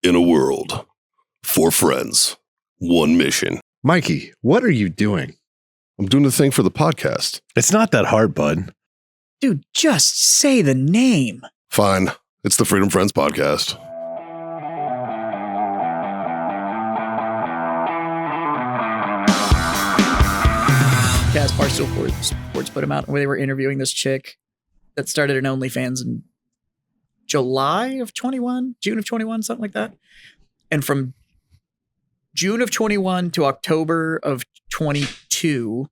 In a world, 4 friends, 1 mission. Mikey, what are you doing? I'm doing the thing for the podcast. It's not that hard, bud. Dude, just say the name. Fine. It's the Freedom Friends podcast. Cast Barstool Sports put him out where they were interviewing this chick that started an OnlyFans in July of 21, June of 21, something like that. And from June of 21 to October of 22,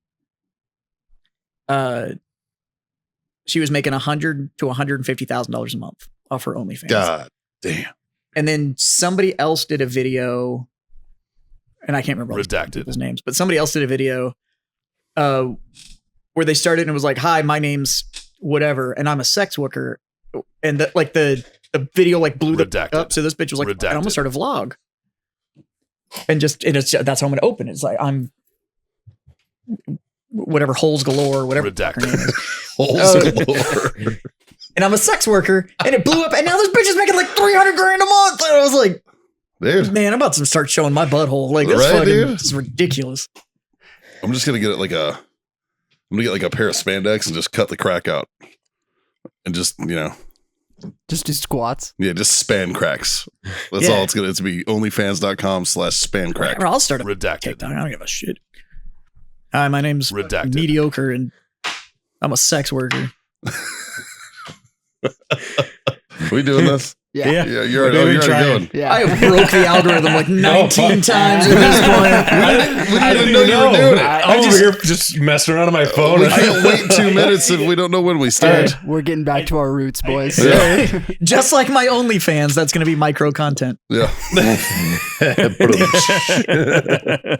she was making $100,000 to $150,000 a month off her OnlyFans. God damn. And then somebody else did a video, and I can't remember all Redacted. people's names, but somebody else did a video where they started and it was like, "Hi, my name's whatever, and I'm a sex worker," and the video like blew up. So this bitch was like, Redacted. "I'm gonna start a vlog," and that's how I'm gonna open it. It's like I'm whatever holes galore, whatever Redacted. her name is. Holes galore. And I'm a sex worker, and it blew up, and now this bitch is making like $300,000 a month. And I was like, Dude, man, I'm about to start showing my butthole. Like this Right, fucking dude? this is ridiculous. I'm just going to get it I'm going to get like a pair of spandex and just cut the crack out. And just, Just do squats. just span cracks. That's all it's going to be. Onlyfans.com/span crack. Or I'll start a Redacted. TikTok. I don't give a shit. Hi, my name's Redacted. Mediocre, and I'm a sex worker. we doing this? Yeah. Yeah, you're already going. Yeah. I broke the algorithm like 19 times at this point. We didn't even know you were doing it. I'm over here just messing around on my phone. We can't wait 2 minutes if we don't know when we start. Hey, we're getting back to our roots, boys. Yeah. Just like my OnlyFans, that's going to be micro content. Yeah.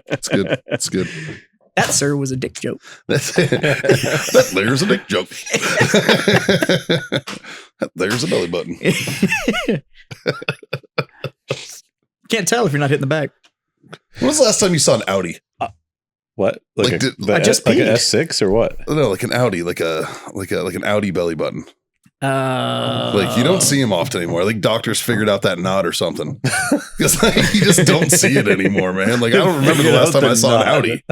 It's good. It's good. That, sir, was a dick joke. There's a dick joke. There's a belly button. Can't tell if you're not hitting the back. When was the last time you saw an Audi? What? Like, I just like an peed. S6 or what? No, like an Audi, like an Audi belly button. Like you don't see them often anymore. Like doctors figured out that knot or something. Because you just don't see it anymore, man. Like I don't remember the last time I saw an Audi.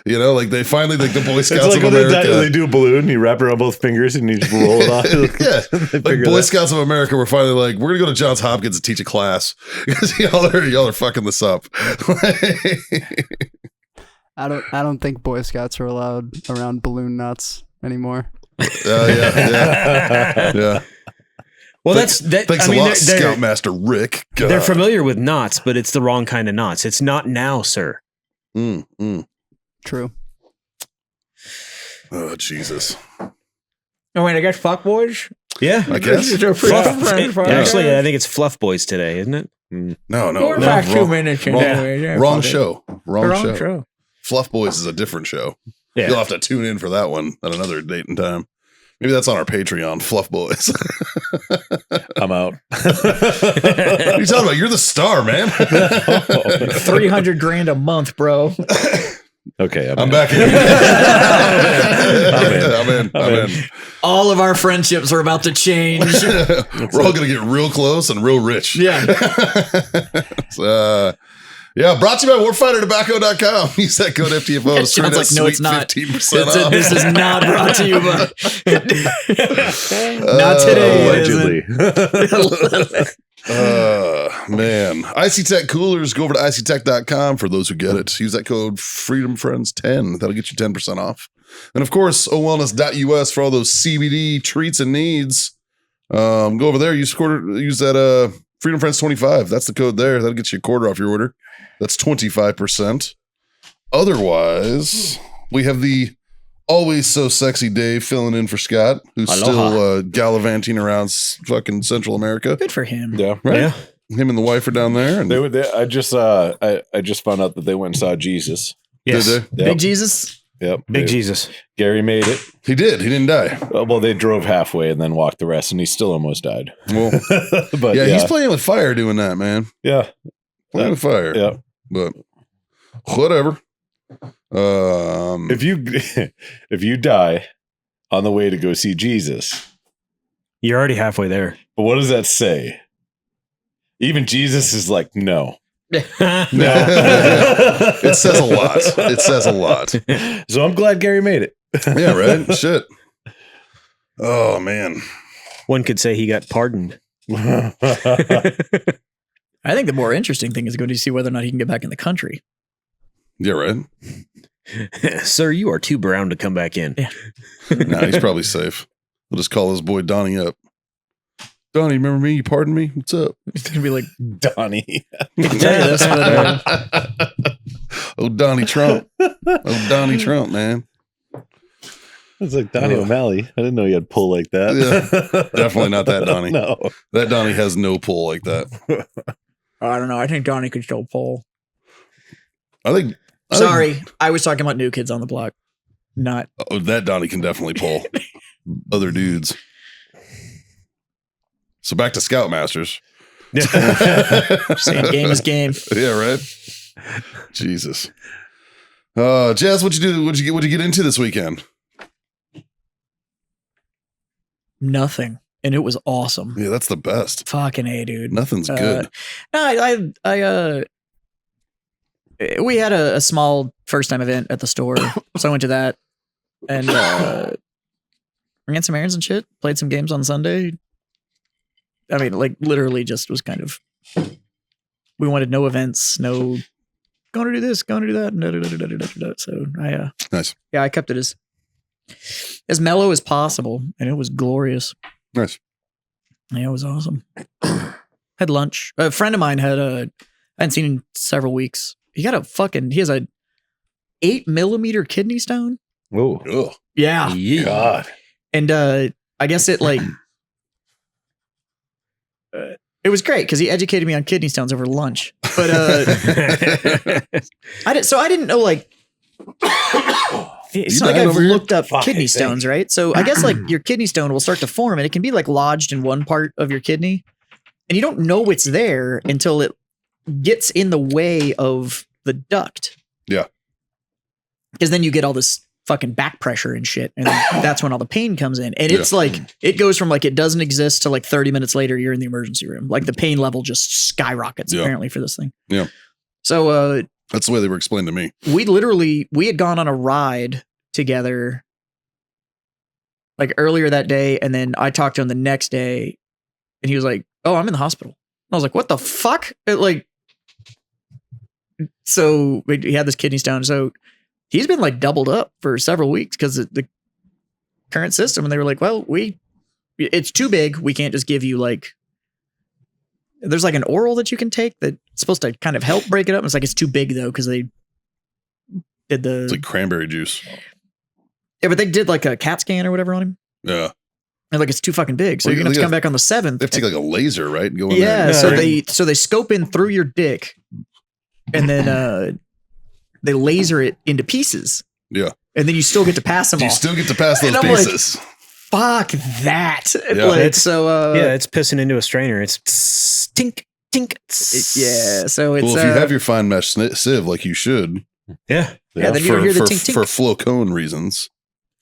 Like they finally, like the Boy Scouts It's like of when America. they do a balloon, you wrap it around both fingers and you just roll it off. Yeah, They like figure Boy that- Scouts of America were finally like, we're gonna go to Johns Hopkins and teach a class because y'all are fucking this up. I don't think Boy Scouts are allowed around balloon nuts anymore. Yeah. Well, that's that. Thanks I mean, a lot, they're, Scoutmaster Rick. God. they're familiar with knots, but it's the wrong kind of knots. It's not now, sir. True. Oh Jesus! Oh, wait, I guess fuck boys? Yeah, I guess. Actually, I think it's Fluff Boys today, isn't it? No. We're back 2 minutes. Wrong show. Wrong Wrong show. show. Fluff Boys is a different show. Yeah. You'll have to tune in for that one at another date and time. Maybe that's on our Patreon, Fluff Boys. I'm out. What are you talking about? You're the star, man. $300,000 a month, bro. Okay, I'm back in. I'm in. All of our friendships are about to change. We're all going to get real close and real rich. Yeah. Brought to you by warfightertobacco.com. Use that code FTFO. Sounds like, no, it's not. 15% off. This is not brought to you by. Not today. Allegedly. Man. Icy Tech coolers. Go over to icytech.com for those who get it. Use that code FreedomFriends10. That'll get you 10% off. And of course, owellness.us for all those CBD treats and needs. Go over there. Use that Freedom Friends 25. That's the code there. That'll get you a quarter off your order. That's 25%. Otherwise, we have the always so sexy Dave filling in for Scott, who's still gallivanting around fucking Central America. Good for him. Yeah. Right? Yeah. Him and the wife are down there. And I just found out that they went and saw Jesus. Yes. Did they? Big Jesus. Yep. Big Jesus. Gary made it. He did. He didn't die. Well, they drove halfway and then walked the rest, and he still almost died. Well, But yeah, he's playing with fire doing that, man. yeah. Playing with fire. Yeah. But whatever. If you die on the way to go see Jesus, You're already halfway there. but what does that say? Even Jesus is like, no. It says a lot. It says a lot. So I'm glad Gary made it. Yeah, right? Shit. Oh, man. One could say he got pardoned. I think the more interesting thing is going to see whether or not he can get back in the country. Yeah, right? Sir, you are too brown to come back in. Yeah. Nah, he's probably safe. We'll just call his boy Donnie up. Donnie, remember me? You pardoned me? What's up? He's going to be like, Donnie. I can tell you this, but Oh, Donnie Trump. Oh, Donnie Trump, man. It's like Donnie O'Malley. I didn't know you had pull like that. Yeah, definitely not that Donnie. No. That Donnie has no pull like that. I don't know. I think Donnie could still pull. I think. Sorry, I was talking about New Kids on the Block. Not. Oh, that Donnie can definitely pull other dudes. So back to Scoutmasters. Saying game is game. Yeah, right. Jesus. Jazz, what'd you do? What'd you get into this weekend? Nothing. And it was awesome. Yeah, that's the best. Fucking A, dude. Nothing's good. No, we had a small first time event at the store. So I went to that and ran some errands and shit. Played some games on Sunday. I mean, like literally just was kind of, we wanted no events, no going to do this, going to do that. So Nice. Yeah, I kept it as mellow as possible, and it was glorious. Nice. Yeah, it was awesome. Had lunch. A friend of mine had I hadn't seen him in several weeks. He has a 8mm kidney stone. Oh, Ugh. Yeah. God. And I guess it like it was great because he educated me on kidney stones over lunch. But I didn't know like it's not like I've looked up kidney stones, right? So I guess like your kidney stone will start to form and it can be like lodged in one part of your kidney. And you don't know it's there until it gets in the way of the duct. Yeah. Because then you get all this fucking back pressure and shit. And that's when all the pain comes in. And it's like, it goes from like it doesn't exist to like 30 minutes later, you're in the emergency room. Like the pain level just skyrockets apparently for this thing. Yeah. So that's the way they were explained to me. we had gone on a ride together like earlier that day. And then I talked to him the next day and he was like, "Oh, I'm in the hospital." I was like, "What the fuck?" So he had this kidney stone. So he's been like doubled up for several weeks because the current system. And they were like, "Well, it's too big. We can't just give you like, there's like an oral that you can take that's supposed to kind of help break it up." And it's like, it's too big though. Cause they did It's like cranberry juice. Yeah, but they did like a CAT scan or whatever on him. Yeah. And like, it's too fucking big. So Well, you're going to have to come back on the 7th. They have to take like a laser, right? And go in Yeah. there. So they scope in through your dick and then they laser it into pieces. Yeah. And then you still get to pass them Do you all. still get to pass those And I'm like, pieces? Fuck that. Yeah. Like, so, Yeah, it's pissing into a strainer. It's tink, tink. yeah. So it's, Well, if you have your fine mesh sieve like you should. Yeah. Yeah, then you hear the tink, tink. For flow cone reasons.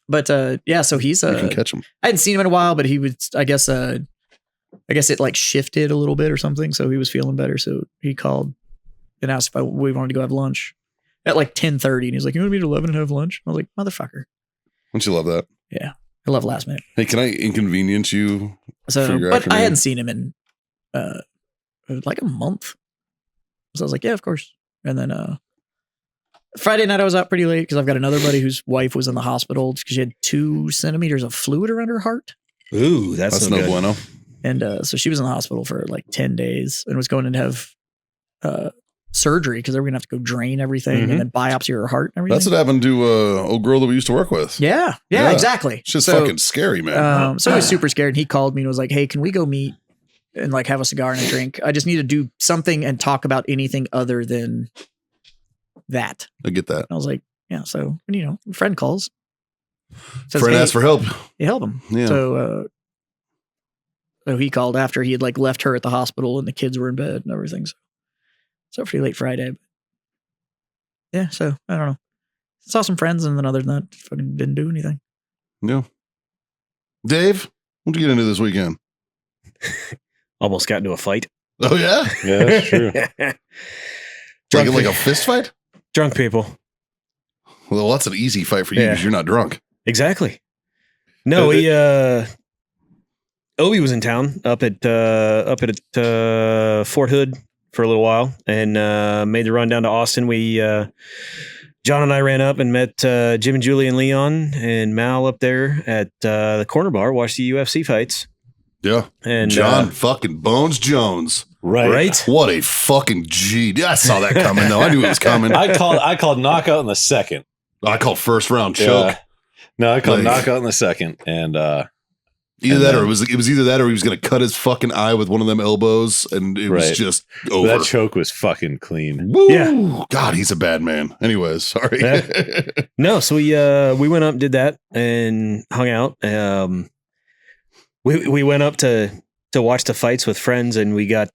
But yeah, so he's You can catch them. I hadn't seen him in a while, but he was, I guess it like shifted a little bit or something. So he was feeling better. So he called and asked if we wanted to go have lunch at like 10:30. And he's like, "You want to meet at 11 and have lunch?" I was like, "Motherfucker." Don't you love that? Yeah. I love last minute. Hey, can I inconvenience you? So, for your but afternoon? I hadn't seen him in like a month. So I was like, "Yeah, of course." And then Friday night I was out pretty late because I've got another buddy whose wife was in the hospital because she had 2 centimeters of fluid around her heart. Ooh, that's no no good. bueno. And so she was in the hospital for like 10 days and was going to have surgery because they were going to have to go drain everything and then biopsy her heart and everything. That's what happened to old girl that we used to work with. Yeah, exactly. It's just fucking scary, man. So he was super scared and he called me and was like, "Hey, can we go meet and like have a cigar and a drink? I just need to do something and talk about anything other than that." I get that. And I was like, "Yeah." So, a friend calls. Says, Friend "Hey," asked for help. you help him. Yeah. So he called after he had like left her at the hospital and the kids were in bed and everything. So pretty late Friday. But yeah. So I don't know. Saw some friends and then other than that, fucking didn't do anything. Yeah. Dave, what'd you get into this weekend? Almost got into a fight. Oh yeah, Yeah, that's true. like a fist fight. Drunk people. Well, that's an easy fight for you because you're not drunk. Exactly. No, Obi was in town up at Fort Hood for a little while and made the run down to Austin. John and I ran up and met Jim and Julie and Leon and Mal up there at the corner bar, watched the UFC fights. Yeah. And John fucking Bones Jones. Right. What a fucking G. I saw that coming though. I knew it was coming. I called knockout in the second. I called first round choke. Yeah. No, I called knockout in the second, and either that or it was either that or he was gonna cut his fucking eye with one of them elbows, and it was just over. that choke was fucking clean. Woo! Yeah. God, he's a bad man. Anyways, sorry. Yeah. No, so we went up, did that, and hung out. We went up to watch the fights with friends, and we got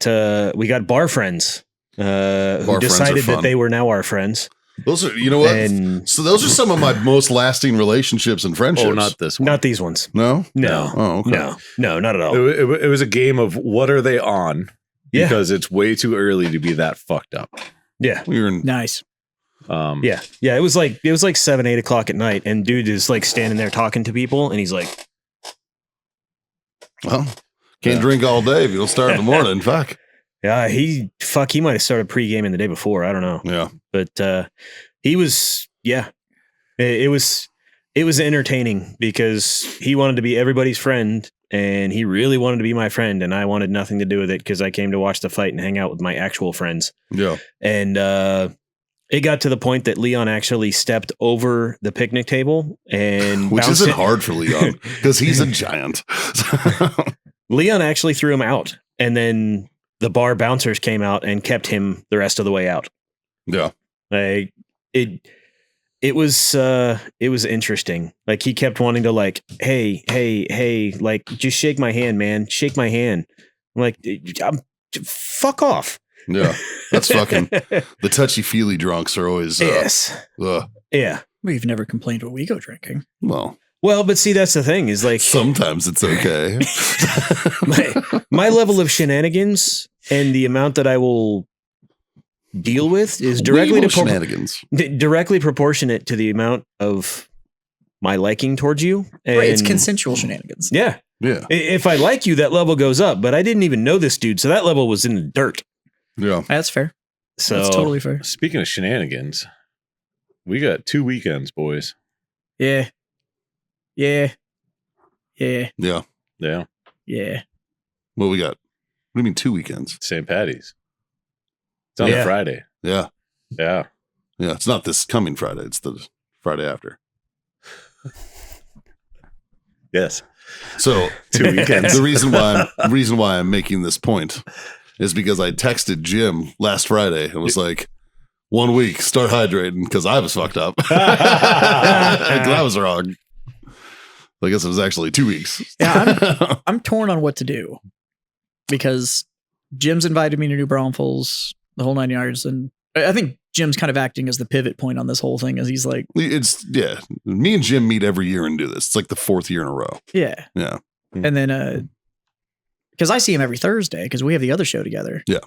bar friends who decided that they were now our friends. Those are, you know what? And So those are some of my most lasting relationships and friendships. Oh, not this one. not these ones. No? No. Oh, okay. No, not at all. It was a game of what are they on? Yeah. Because it's way too early to be that fucked up. Yeah. We were in, Nice. Yeah. Yeah. It was like 7, 8 o'clock at night, and dude is like standing there talking to people, and he's like, well, can't drink all day if you don't start in the morning. Fuck. yeah, he might have started pre-gaming the day before. I don't know. Yeah. But he was, it was entertaining because he wanted to be everybody's friend, and he really wanted to be my friend, and I wanted nothing to do with it because I came to watch the fight and hang out with my actual friends. Yeah. And it got to the point that Leon actually stepped over the picnic table and Which bounced isn't it. hard for Leon because he's a giant. Leon actually threw him out, and then the bar bouncers came out and kept him the rest of the way out. Yeah. Like it was interesting. Like he kept wanting to like, hey, like just shake my hand, man. Shake my hand. I'm like, fuck off. Yeah. That's fucking the touchy-feely drunks are always Yes. Yeah. We've never complained when we go drinking. Well, But see, that's the thing is like sometimes it's okay. my level of shenanigans and the amount that I will deal with is directly shenanigans. directly proportionate to the amount of my liking towards you. And Right, it's consensual shenanigans. yeah. Yeah. If I like you, that level goes up, but I didn't even know this dude. So that level was in the dirt. Yeah. That's fair. So That's totally fair. Speaking of shenanigans, we got 2 weekends, boys. Yeah. Yeah. Yeah. Yeah. What we got? What do you mean 2 weekends? St. Patty's. It's on Yeah. a Friday. Yeah. Yeah. Yeah. It's not this coming Friday. It's the Friday after. Yes. So 2 weekends. the reason why I'm making this point is because I texted Jim last Friday and was like, 1 week, start hydrating because I was fucked up. 'Cause I was wrong. I guess it was actually 2 weeks. Yeah, I'm torn on what to do because Jim's invited me to New Braunfels, the whole 9 yards, and I think Jim's kind of acting as the pivot point on this whole thing, as he's like, me and Jim meet every year and do this. It's like the 4th year in a row. yeah. And then, because I see him every Thursday because we have the other show together. Yeah.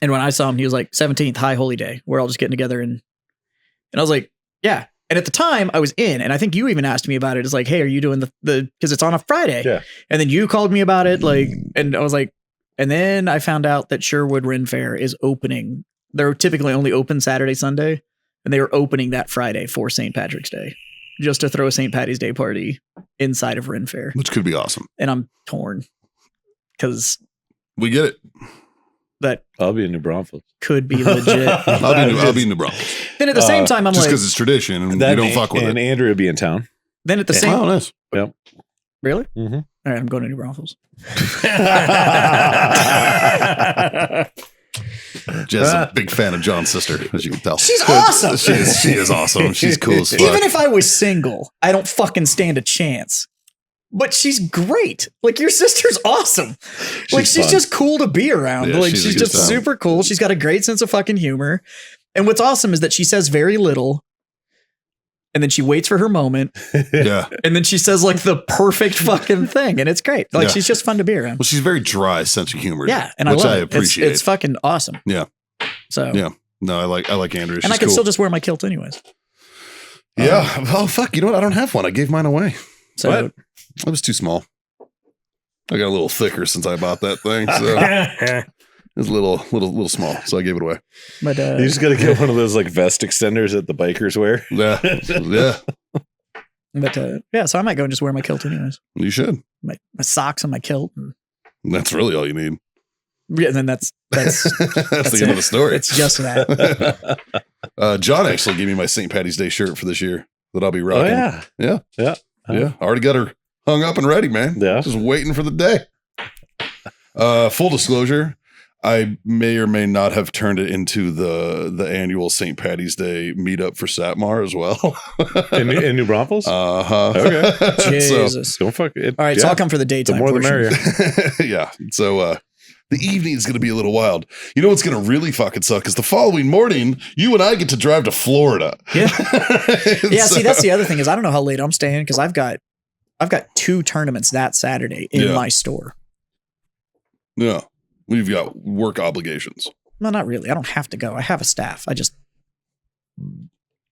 And when I saw him, he was like, 17th, High Holy Day. We're all just getting together. And I was like, yeah. And at the time I was in, and I think you even asked me about it. It's like, hey, are you doing the because it's on a Friday. Yeah. And then you called me about it. Like, and I was like, and then I found out that Sherwood Ren Fair is opening. They're typically only open Saturday, Sunday. And they were opening that Friday for St. Patrick's Day, just to throw a St. Patty's Day party inside of Ren Fair. Which could be awesome. And I'm torn because We get it. that I'll be in New Braunfels. could be legit. I'll be in the Bronx. Then at the same time, I'm Just like, because it's tradition and That you don't fuck with and it. Andrew will be in town. then at the same, Oh, nice. really? Mm-hmm. All right, I'm going to New Braunfels. Jess is a big fan of John's sister, as you can tell. She's awesome. She is awesome. She's cool as fuck. Even if I was single, I don't fucking stand a chance. But she's great. Like, your sister's awesome. Like, she's fun. just cool to be around. Yeah, like, she's a she's good just time. super cool. She's got a great sense of fucking humor. And what's awesome is that she says very little. and then she waits for her moment, Yeah. and then she says like the perfect fucking thing, and it's great. Like she's just fun to be around. Well, she's very dry sense of humor. Yeah, and which I love I it. appreciate. It's fucking awesome. Yeah. So Yeah. No, I like Andrea. and She's I can cool. still just wear my kilt anyways. Yeah. Oh fuck! You know what? I don't have one. I gave mine away. So What? It was too small. I got a little thicker since I bought that thing, so it was a little small. So I gave it away. but You just got to get one of those like vest extenders that the bikers wear. Yeah. Yeah. but yeah, so I might go and just wear my kilt anyways. You should. My socks and my kilt. And, That's really all you need. yeah, then that's That's the end of the story. It's just that. John actually gave me my St. Patty's Day shirt for this year that I'll be Oh rocking. yeah, Yeah. yeah, Yeah. I already got her hung up and ready, man. yeah. Just waiting for the day. Full disclosure, I may or may not have turned it into the annual St. Patty's Day meetup for Satmar as well. In New Braunfels. Uh-huh. Okay. Jesus. Don't fuck it. All right, so I'll come for the daytime. The more the portion. merrier. Yeah. So the evening is going to be a little wild. You know what's going to really fucking suck is the following morning, you and I get to drive to Florida. Yeah. And Yeah, so- see, that's the other thing is I don't know how late I'm staying because I've got 2 tournaments that Saturday in Yeah. my store. Yeah. We've got work obligations. No, not really. I don't have to go. I have a staff. I just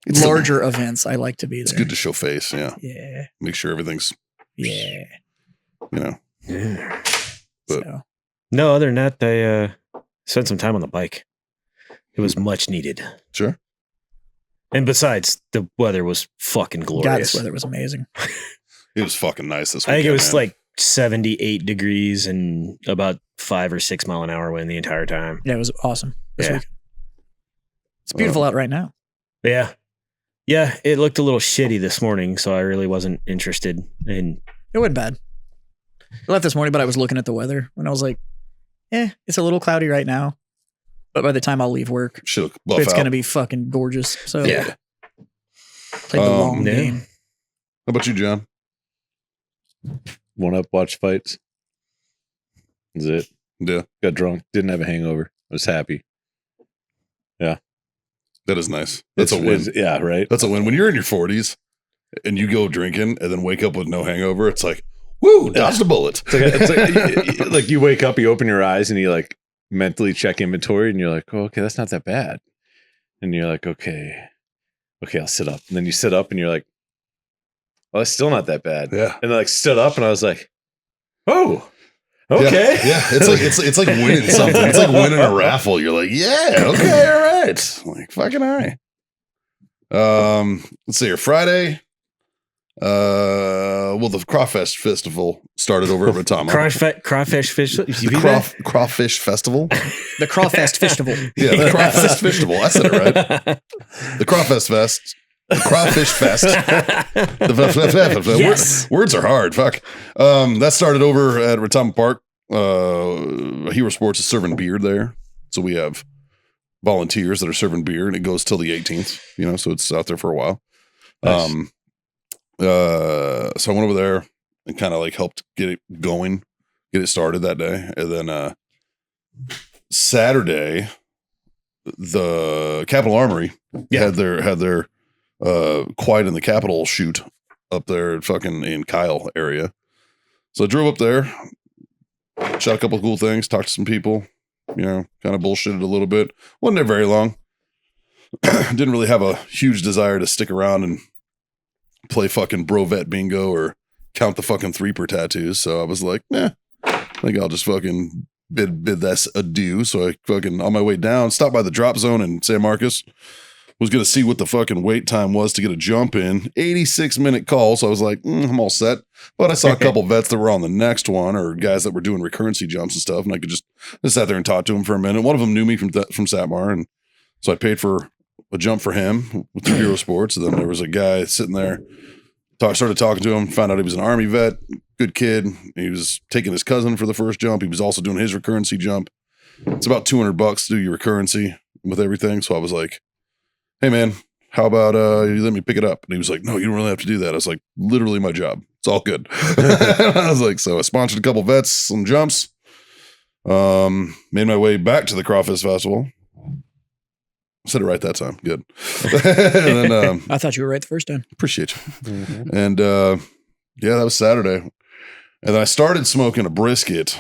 It's larger events. I like to be there. It's good to show face. Yeah. Yeah. Make sure everything's, Yeah. you know. But- So No, other than that, they spent some time on the bike. It was much needed. Sure. And besides, the weather was fucking God, glorious. this weather was amazing. It was fucking nice this I weekend. think it was man. like 78 degrees and about 5 or 6 mile an hour wind the entire time. Yeah, it was awesome this Yeah. weekend. It's beautiful out right now. Yeah. Yeah, it looked a little shitty this morning, so I really wasn't interested in. It wasn't bad. I left this morning, but I was looking at the weather and I was like, it's a little cloudy right now. But by the time I'll leave work, Should buff it's out. going to be fucking gorgeous. So Yeah. played the long yeah. game. How about you, John? Went up, watched fights. That's it. Yeah. Got drunk. Didn't have a hangover. Was happy. That is nice. That's a win. Yeah, right. That's a win. When you're in your 40s and you go drinking and then wake up with no hangover, it's like, woo, dodged a bullet. It's like, like you wake up, you open your eyes, and you like mentally check inventory, and you're like, oh, okay, that's not that bad. And you're like, okay, I'll sit up. And then you sit up, and you're like, well, it's still not that bad. Yeah. And I like stood up, and I was like, oh, okay. Yeah. It's like winning something. It's like winning a raffle. You're like, yeah, okay, all right. Like fucking all right. Let's see here. Friday. Well, the Crawfish Festival started over at Ratama. Crawfish fish. Crawfish Festival. The Crawfest Festival. Yeah, the Crawfish Festival. I said it right. The Crawfest Fest. The Crawfish Fest. Yes. Words are hard. Fuck. That started over at Ratama Park. Hero Sports is serving beer there. So we have volunteers that are serving beer, and it goes till the 18th, you know, so it's out there for a while. Nice. So I went over there and kind of like helped get it going, get it started that day. And then Saturday, the Capitol Armory had their Quiet in the Capitol shoot up there fucking in Kyle area. So I drove up there, shot a couple of cool things, talked to some people, you know, kind of bullshitted a little bit. Wasn't there very long. Didn't really have a huge desire to stick around and play fucking bro vet bingo or count the fucking 3 per tattoos. So I was like, I think I'll just fucking bid that adieu. So I fucking, on my way down, stopped by the drop zone in San Marcos. Was going to see what the fucking wait time was to get a jump in. 86-minute call. So I was like, I'm all set. But I saw a couple vets that were on the next one, or guys that were doing recurrency jumps and stuff. And I could just sat there and talk to them for a minute. One of them knew me from Satmar. And so I paid for a jump for him with the Hero Sports. And then there was a guy sitting there. Started talking to him, found out he was an Army vet, good kid. He was taking his cousin for the first jump. He was also doing his recurrency jump. It's about $200 to do your recurrency with everything. So I was like, hey man, how about you let me pick it up? And he was like, no, you don't really have to do that. I was like, literally my job. It's all good. I was like, so I sponsored a couple vets, some jumps, made my way back to the Crawfish Festival. Said it right that time. Good. And then, I thought you were right the first time. appreciate you. And yeah, that was Saturday. And then I started smoking a brisket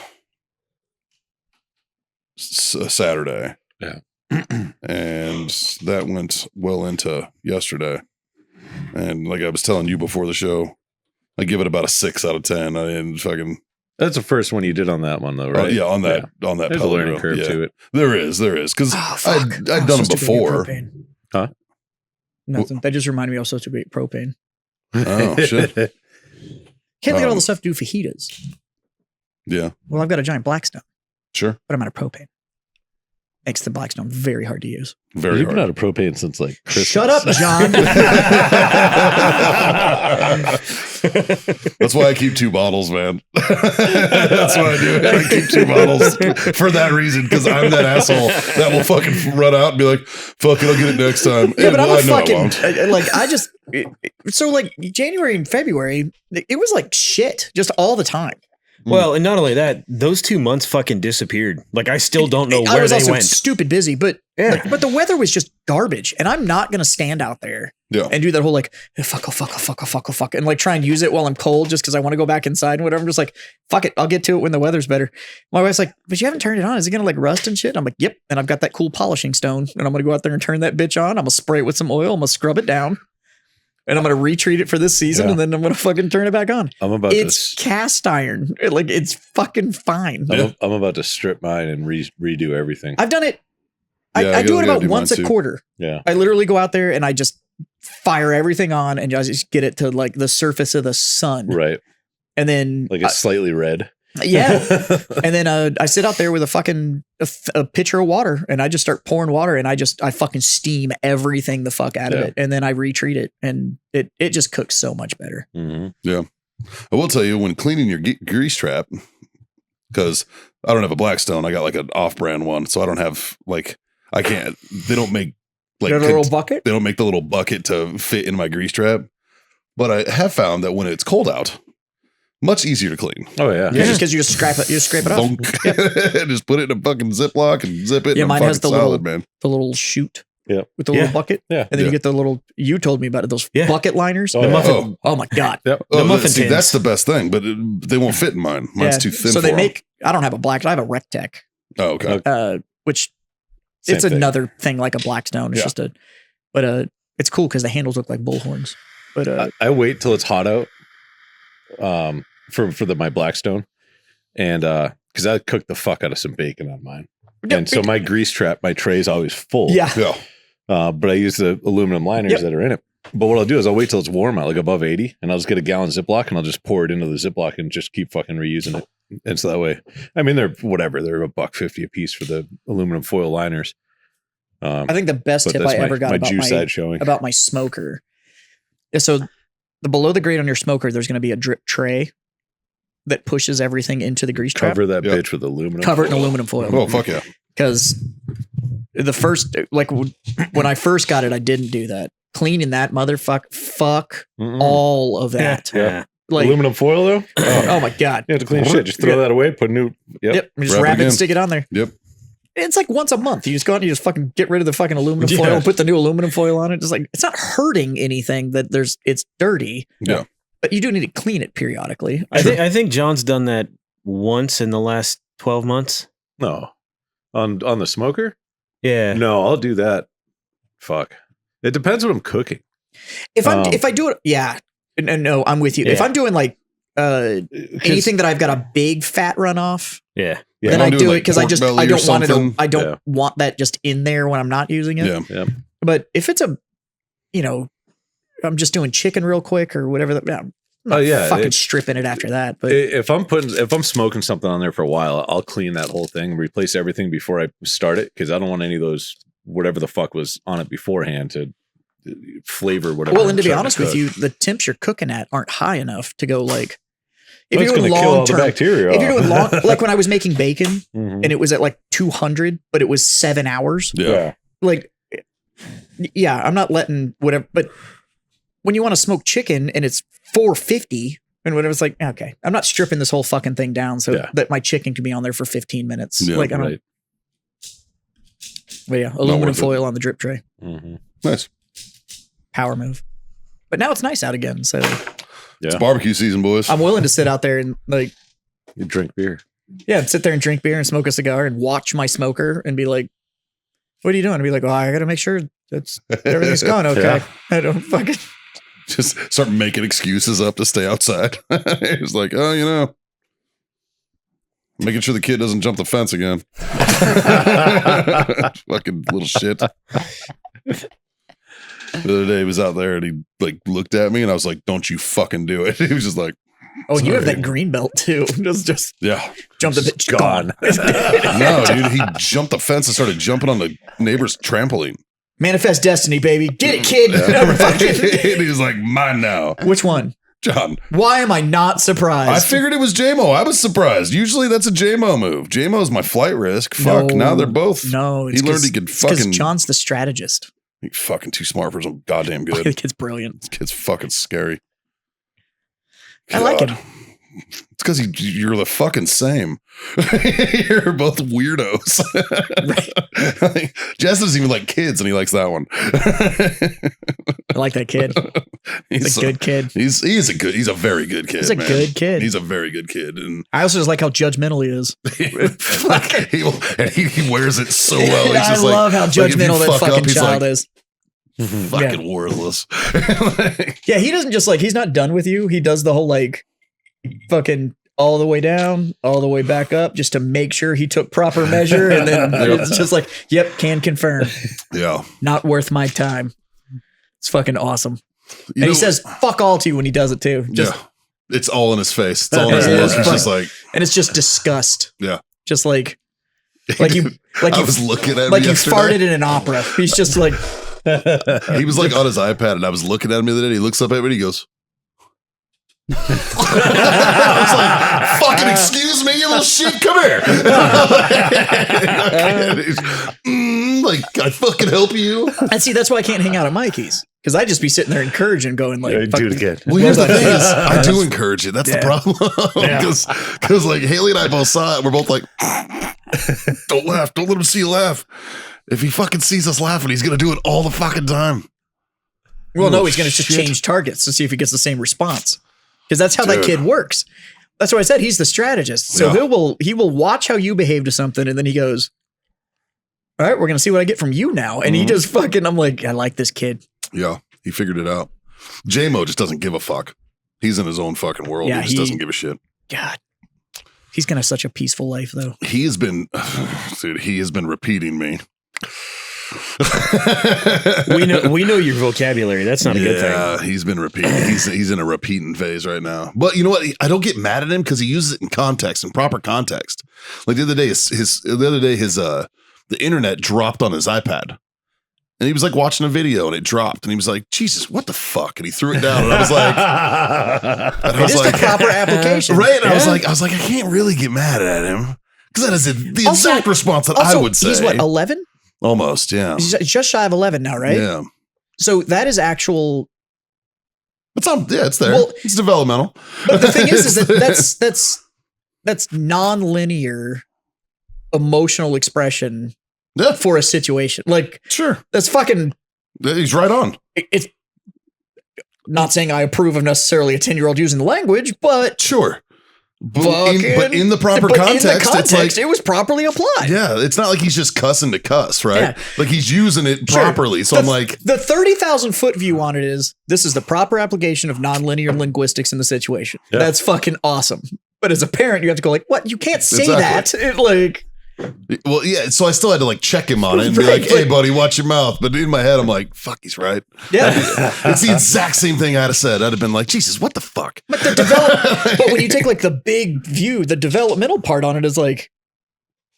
Saturday. Yeah. And that went well into yesterday. And like I was telling you before the show, I give it about a 6 out of 10. I didn't fucking. That's the first one you did on that one, though, right? Yeah, on that There's a pellet learning grill. curve Yeah. to it. There is, because Oh, fuck. I'd I was done it supposed to go get before. propane. Huh? Nothing. That just reminded me I was supposed to get propane. Oh, shit. Can't look at all the stuff to do fajitas. Yeah, Well, I've got a giant Blackstone, sure. but I'm out of propane. Makes the Blackstone very hard to use. Very You've been hard. out of propane since like Christmas. Shut up, John. That's why I keep 2 bottles, man. That's why I do it. I keep 2 bottles for that reason, because I'm that asshole that will fucking run out and be like, fuck it, I'll get it next time. Yeah, but And, I'm well, a I know I fucking won't. like I just so like January and February, it was like shit just all the time. Well, and not only that, those 2 months fucking disappeared. Like I still don't know I where was they also went. stupid busy, but Yeah. but the weather was just garbage, and I'm not gonna stand out there Yeah. and do that whole like fuck, and like try and use it while I'm cold just because I want to go back inside and whatever. I'm just like, fuck it, I'll get to it when the weather's better. My wife's like, but you haven't turned it on. Is it gonna like rust and shit? I'm like, yep. And I've got that cool polishing stone, and I'm gonna go out there and turn that bitch on. I'm gonna spray it with some oil. I'm gonna scrub it down, and I'm gonna retreat it for this season, Yeah. and then I'm gonna fucking turn it back on. I'm about It's to. cast iron. Like it's fucking fine. I'm about to strip mine and redo everything. I've done it. Yeah, I do it gotta about do mine once a too. quarter. Yeah. I literally go out there and I just fire everything on and I just get it to like the surface of the sun. Right. And then, Like it's slightly red. yeah. And then I sit out there with a pitcher of water and I just start pouring water and I fucking steam everything the fuck out of Yeah. it. And then I retreat it and it just cooks so much better. Mm-hmm. I will tell you, when cleaning your grease trap, because I don't have a Blackstone, I got like an off-brand one, so I don't have like they don't make like Got a little bucket? they don't make the little bucket to fit in my grease trap. But I have found that when it's cold out, much easier to clean. Oh yeah. Yeah, just because you just scrape it off. Thunk. Just put it in a fucking Ziploc and zip it. Yeah, and mine I'm has fucking the solid, little- man. The little chute. Yep. With the Yeah. little bucket. Yeah. And then Yeah. you get the little, you told me about it, those Yeah. bucket liners. Oh, The yeah. muffin. Oh my God. Yep. The muffin see, tins. that's the best thing, but they won't fit in mine. Mine's too thin. So for they 'em. make, I don't have a black, I have a Rectech, Oh, okay. which Same it's thing. another thing like a Blackstone. It's Yeah. just but it's cool because the handles look like bullhorns. But I wait till it's hot out, for my Blackstone, and because I cook the fuck out of some bacon on mine, and so my grease trap, my tray is always full. yeah. Yeah. But I use the aluminum liners Yep. that are in it. But what I'll do is I'll wait till it's warm out, like above 80, and I'll just get a gallon Ziploc and I'll just pour it into the Ziploc and just keep fucking reusing it. And so that way, I mean, they're $1.50 a piece for the aluminum foil liners. I think the best But tip that's I ever got my about juice side showing. about my smoker. So the below the grate on your smoker, there's going to be a drip tray that pushes everything into the grease trap. Cover that Yep. bitch with aluminum. Cover it in aluminum foil. Oh, fuck yeah. Because the first, like when I first got it, I didn't do that. Cleaning that motherfucker, fuck Mm-mm. all of that. Yeah. Like, Aluminum foil though. oh my God. You have to clean shit. Just throw Yeah. that away. Put new. Yep. Just Wrap it wrap it again. and stick it on there. Yep. It's like once a month. You just go out and you just fucking get rid of the fucking aluminum Yeah. foil and put the new aluminum foil on it. Just like, it's not hurting anything that it's dirty, Yeah. but you do need to clean it periodically. I think John's done that once in the last 12 months. No. On the smoker? Yeah. No, I'll do that. Fuck. It depends what I'm cooking. If I do it, yeah. No, I'm with you. If Yeah. I'm doing like anything that I've got a big fat runoff, Yeah. Yeah, then I'm I doing, do like, it because I pork just belly I or don't want it. something. I don't Yeah. want that just in there when I'm not using it. Yeah. But if it's I'm just doing chicken real quick or whatever. I'm not fucking stripping it after that. But if I'm smoking something on there for a while, I'll clean that whole thing, replace everything before I start it, because I don't want any of those whatever the fuck was on it beforehand to flavor whatever. well, and to be I'm honest starting with you, the temps you're cooking at aren't high enough to go like. If Well, it's you're doing gonna kill all long the term, bacteria if you're off. doing long, like when I was making bacon Mhm. and it was at like 200, but it was 7 hours. Yeah. Like, yeah, I'm not letting whatever. But when you want to smoke chicken and it's 450 and whatever, it's like, okay, I'm not stripping this whole fucking thing down so Yeah. that my chicken can be on there for 15 minutes. Yeah, like, I don't. Right. But yeah, aluminum worth it. foil on the drip tray. Mhm. Nice. Power move. But now it's nice out again, so It's barbecue season, boys. I'm willing to sit out there and like, You drink beer. yeah, sit there and drink beer and smoke a cigar and watch my smoker and be like, "What are you doing?" And be like, "Oh, I got to make sure that's everything's going okay. Yeah. I don't fucking." Just start making excuses up to stay outside. It's like, oh, you know, making sure the kid doesn't jump the fence again. Fucking little shit. The other day he was out there and he like looked at me and I was like, don't you fucking do it. He was just like, Oh, and you have sorry. that green belt too. Just Yeah. jump the bitch. Gone. No, dude, he jumped the fence and started jumping on the neighbor's trampoline. Manifest destiny, baby. Get it, kid. And he was like, mine now. Which one? John. Why am I not I surprised? figured it was J-Mo. I was surprised. Usually that's a J-Mo move. J-Mo's my flight risk. Fuck. No, Now they're both. No, He learned he could because fucking. John's the strategist. He's fucking too smart for some goddamn The good. kid's brilliant. This kid's fucking scary. I like God. him. It's because you're the fucking same. You're both weirdos. Like, Jess doesn't even like kids, and he likes that one. I like that kid. He's a good kid. He's a very good kid. He's a man. good kid. He's a very good kid, and I also just like how judgmental he is. he wears it so well. He's I just like, love how like, if you judgmental that fuck up, fucking he's child like, is. fucking worthless. Yeah, he doesn't just like, he's not done with you. He does the whole like fucking all the way down, all the way back up just to make sure he took proper measure. And then it's just like, yep, can confirm. Yeah. Not worth my time. It's fucking awesome. You And know- he says fuck all to you when he does it too. Just, yeah. It's all in his face. It's all in his Yeah, look. it's He's fun. just like, and it's just disgust. yeah. Just like you, I was looking at him like you yesterday. farted in an opera. He's just like, He was like on his iPad, and I was looking at him the other day. He looks up at me and he goes, I was like, fucking excuse me, you little shit, come here. Like, I fucking help you. and see, that's why I can't hang out at Mikey's. Because I'd just be sitting there encouraging, going like, Yeah, fuck do it again. Well, here's the Well thing done. is, I do encourage it. That's the problem. Because like Haley and I both saw it. We're both like, don't laugh. Don't let him see you laugh. If he fucking sees us laughing, he's going to do it all the fucking time. Well, no, Oh, he's going to just shit. change targets to see if he gets the same response. Because that's how that Dude. kid works. That's why I said he's the strategist. So Yeah. he will watch how you behave to something, and then he goes, "All right, we're going to see what I get from you now." And he just fucking, I'm like, I like this kid. Yeah, he figured it out. J-Mo just doesn't give a fuck. He's in his own fucking world. Yeah, he just he- doesn't give a shit. God, he's going to have such a peaceful life, though. He has been, dude, he has been repeating me. We know your vocabulary. That's not a good Yeah, thing. he's been repeating. He's in a repeating phase right now. But you know what? I don't get mad at him because he uses it in context, in proper context. Like the other day, the internet dropped on his iPad. And he was like watching a video and it dropped. And he was like, Jesus, what the fuck? And he threw it down. And I was like, It is the proper application. right? And I was Yeah. like, I can't really get mad at him. Because that is the Also- exact response that I Also, would say. he's what, 11? Almost, yeah. He's just shy of 11 now, right? Yeah. So that is actual. It's there. Well- it's developmental. But the thing is that that's non-linear emotional expression Yeah, for a situation. Like sure. that's fucking. He's right on. It's not saying I approve of necessarily a 10-year-old using the language, but Sure. But fucking- in the proper but context, in the context, it's like, it was properly applied. yeah, it's not like he's just cussing to cuss, right? Yeah. Like he's using it Sure. properly. So I'm like, the 30,000 foot view on it is this is the proper application of nonlinear linguistics in the situation. Yeah. That's fucking awesome. But as a parent, you have to go like, what? You can't say Exactly. that. It, like, well, yeah. So I still had to like check him on it and be Right, like, hey, but- buddy, watch your mouth. But in my head, I'm like, fuck, he's right. yeah. It's the exact same thing I'd have said. I'd have been like, Jesus, what the fuck? But but when you take like the big view, the developmental part on it is like,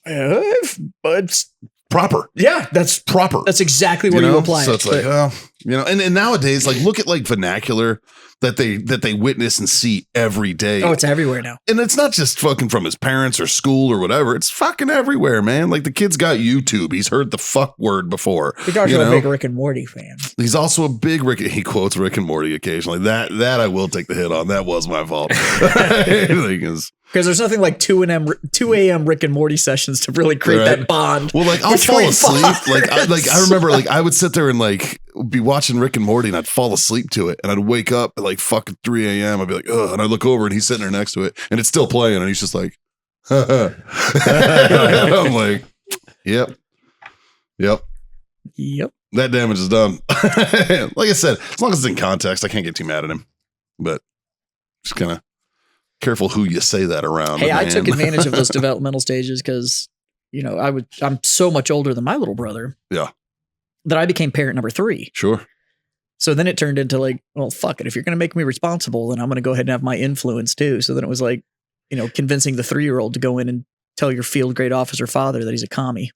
but Proper. yeah, that's Proper. exactly where you apply so it. it's like, But- well, and nowadays, like, look at like vernacular that they witness and see every day. oh, it's everywhere now. And it's not just fucking from his parents or school or whatever. It's fucking everywhere, man. Like the kid's got YouTube. He's heard the fuck word before. He's also you a know? big Rick and Morty fan. He's also a big Rick. He quotes Rick and Morty occasionally. That I will take the hit on. That was my fault. Because Because there's nothing like 2 a.m. Rick and Morty sessions to really create that bond. Well, like I'll fall asleep. I remember like I would sit there and like be watching Rick and Morty and I'd fall asleep to it and I'd wake up at like fucking 3 a.m. I'd be like, ugh, and I'd look over and he's sitting there next to it and it's still playing and he's just like, I'm like, yep. That damage is done. Like I said, as long as it's in context, I can't get too mad at him. But just kind of careful who you say that around. Hey, man. I took advantage of those developmental stages because, you know, I'm so much older than my little brother. Yeah. That I became parent number 3. Sure. So then it turned into like, well, fuck it. If you're going to make me responsible, then I'm going to go ahead and have my influence too. So then it was like, you know, convincing the 3-year-old to go in and tell your field grade officer father that he's a commie.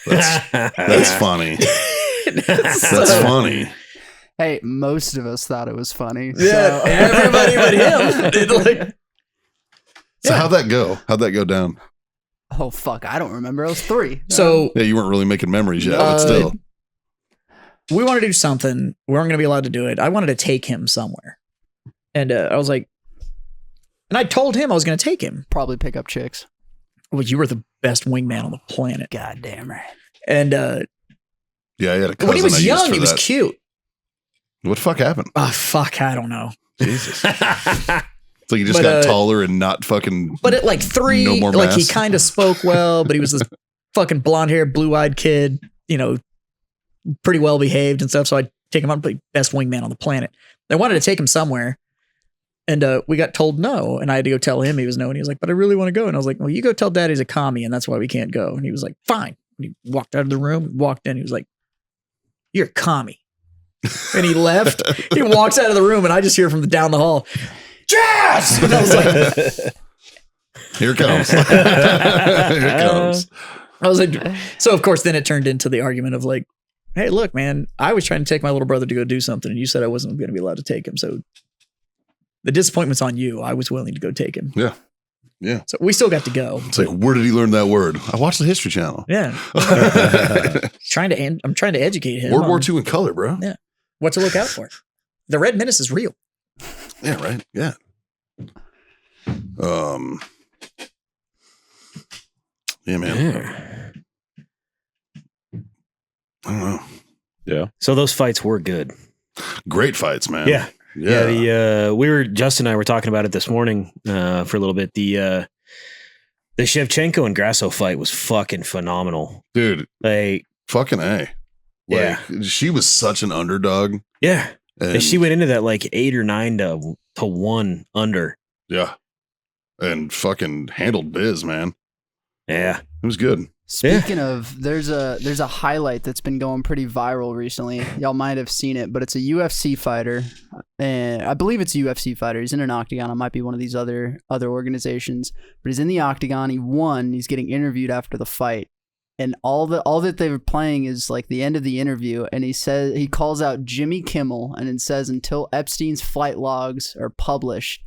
That's funny. That's funny. Hey, most of us thought it was funny. Yeah, so. everybody but him. So how'd that go? How'd that go down? Oh fuck, I don't remember. I was 3. So Yeah, you weren't really making memories yet, but still. we wanted to do something. We weren't going to be allowed to do it. I wanted to take him somewhere. And I was like, and I told him I was going to take him. Probably pick up chicks. Well, you were the best wingman on the planet. God damn right. And Yeah, I had a cousin when he was I used young, for he was that. cute. What the fuck happened? Oh, fuck. I don't know. Jesus. It's like he just But, got taller and not fucking. But at like 3, No more like he mass. kind of spoke well, but he was this fucking blonde haired, blue eyed kid, you know, pretty well behaved and stuff. So I'd take him on, like best wingman on the planet. I wanted to take him somewhere. And we got told no. And I had to go tell him he was no. And he was like, but I really want to go. And I was like, well, you go tell dad he's a commie and that's why we can't go. And he was like, fine. And he walked out of the room, walked in. He was like, you're a commie. And he left. He walks out of the room and I just hear from down the hall, Jazz! And I was like, Here it comes. Here it comes. I was like, so of course, then it turned into the argument of like, hey, look, man, I was trying to take my little brother to go do something and you said I wasn't going to be allowed to take him. So the disappointment's on you. I was willing to go take him. Yeah. Yeah. So we still got to go. It's like, where did he learn that word? I watched the History Channel. Yeah. I'm trying to educate him. World War on II in color, bro. Yeah. What to look out for. The Red Menace is real. Yeah, right. Yeah. Yeah, man. I don't know. Yeah. So those fights were good. Great fights, man. Yeah. Yeah. Justin and I were talking about it this morning for a little bit. The Shevchenko and Grasso fight was fucking phenomenal. Dude, Like, fucking A. Yeah. She was such an underdog. yeah. And She went into that like 8 or 9 to 1 under. yeah. And fucking handled biz, man. Yeah. It was good. Speaking of, there's a highlight that's been going pretty viral recently. Y'all might have seen it, but it's a UFC fighter, and I believe it's a UFC fighter. He's in an octagon. It might be one of these other organizations, but he's in the octagon. He won. He's getting interviewed after the fight, and all that they were playing is like the end of the interview, and he calls out Jimmy Kimmel, and it says until Epstein's flight logs are published,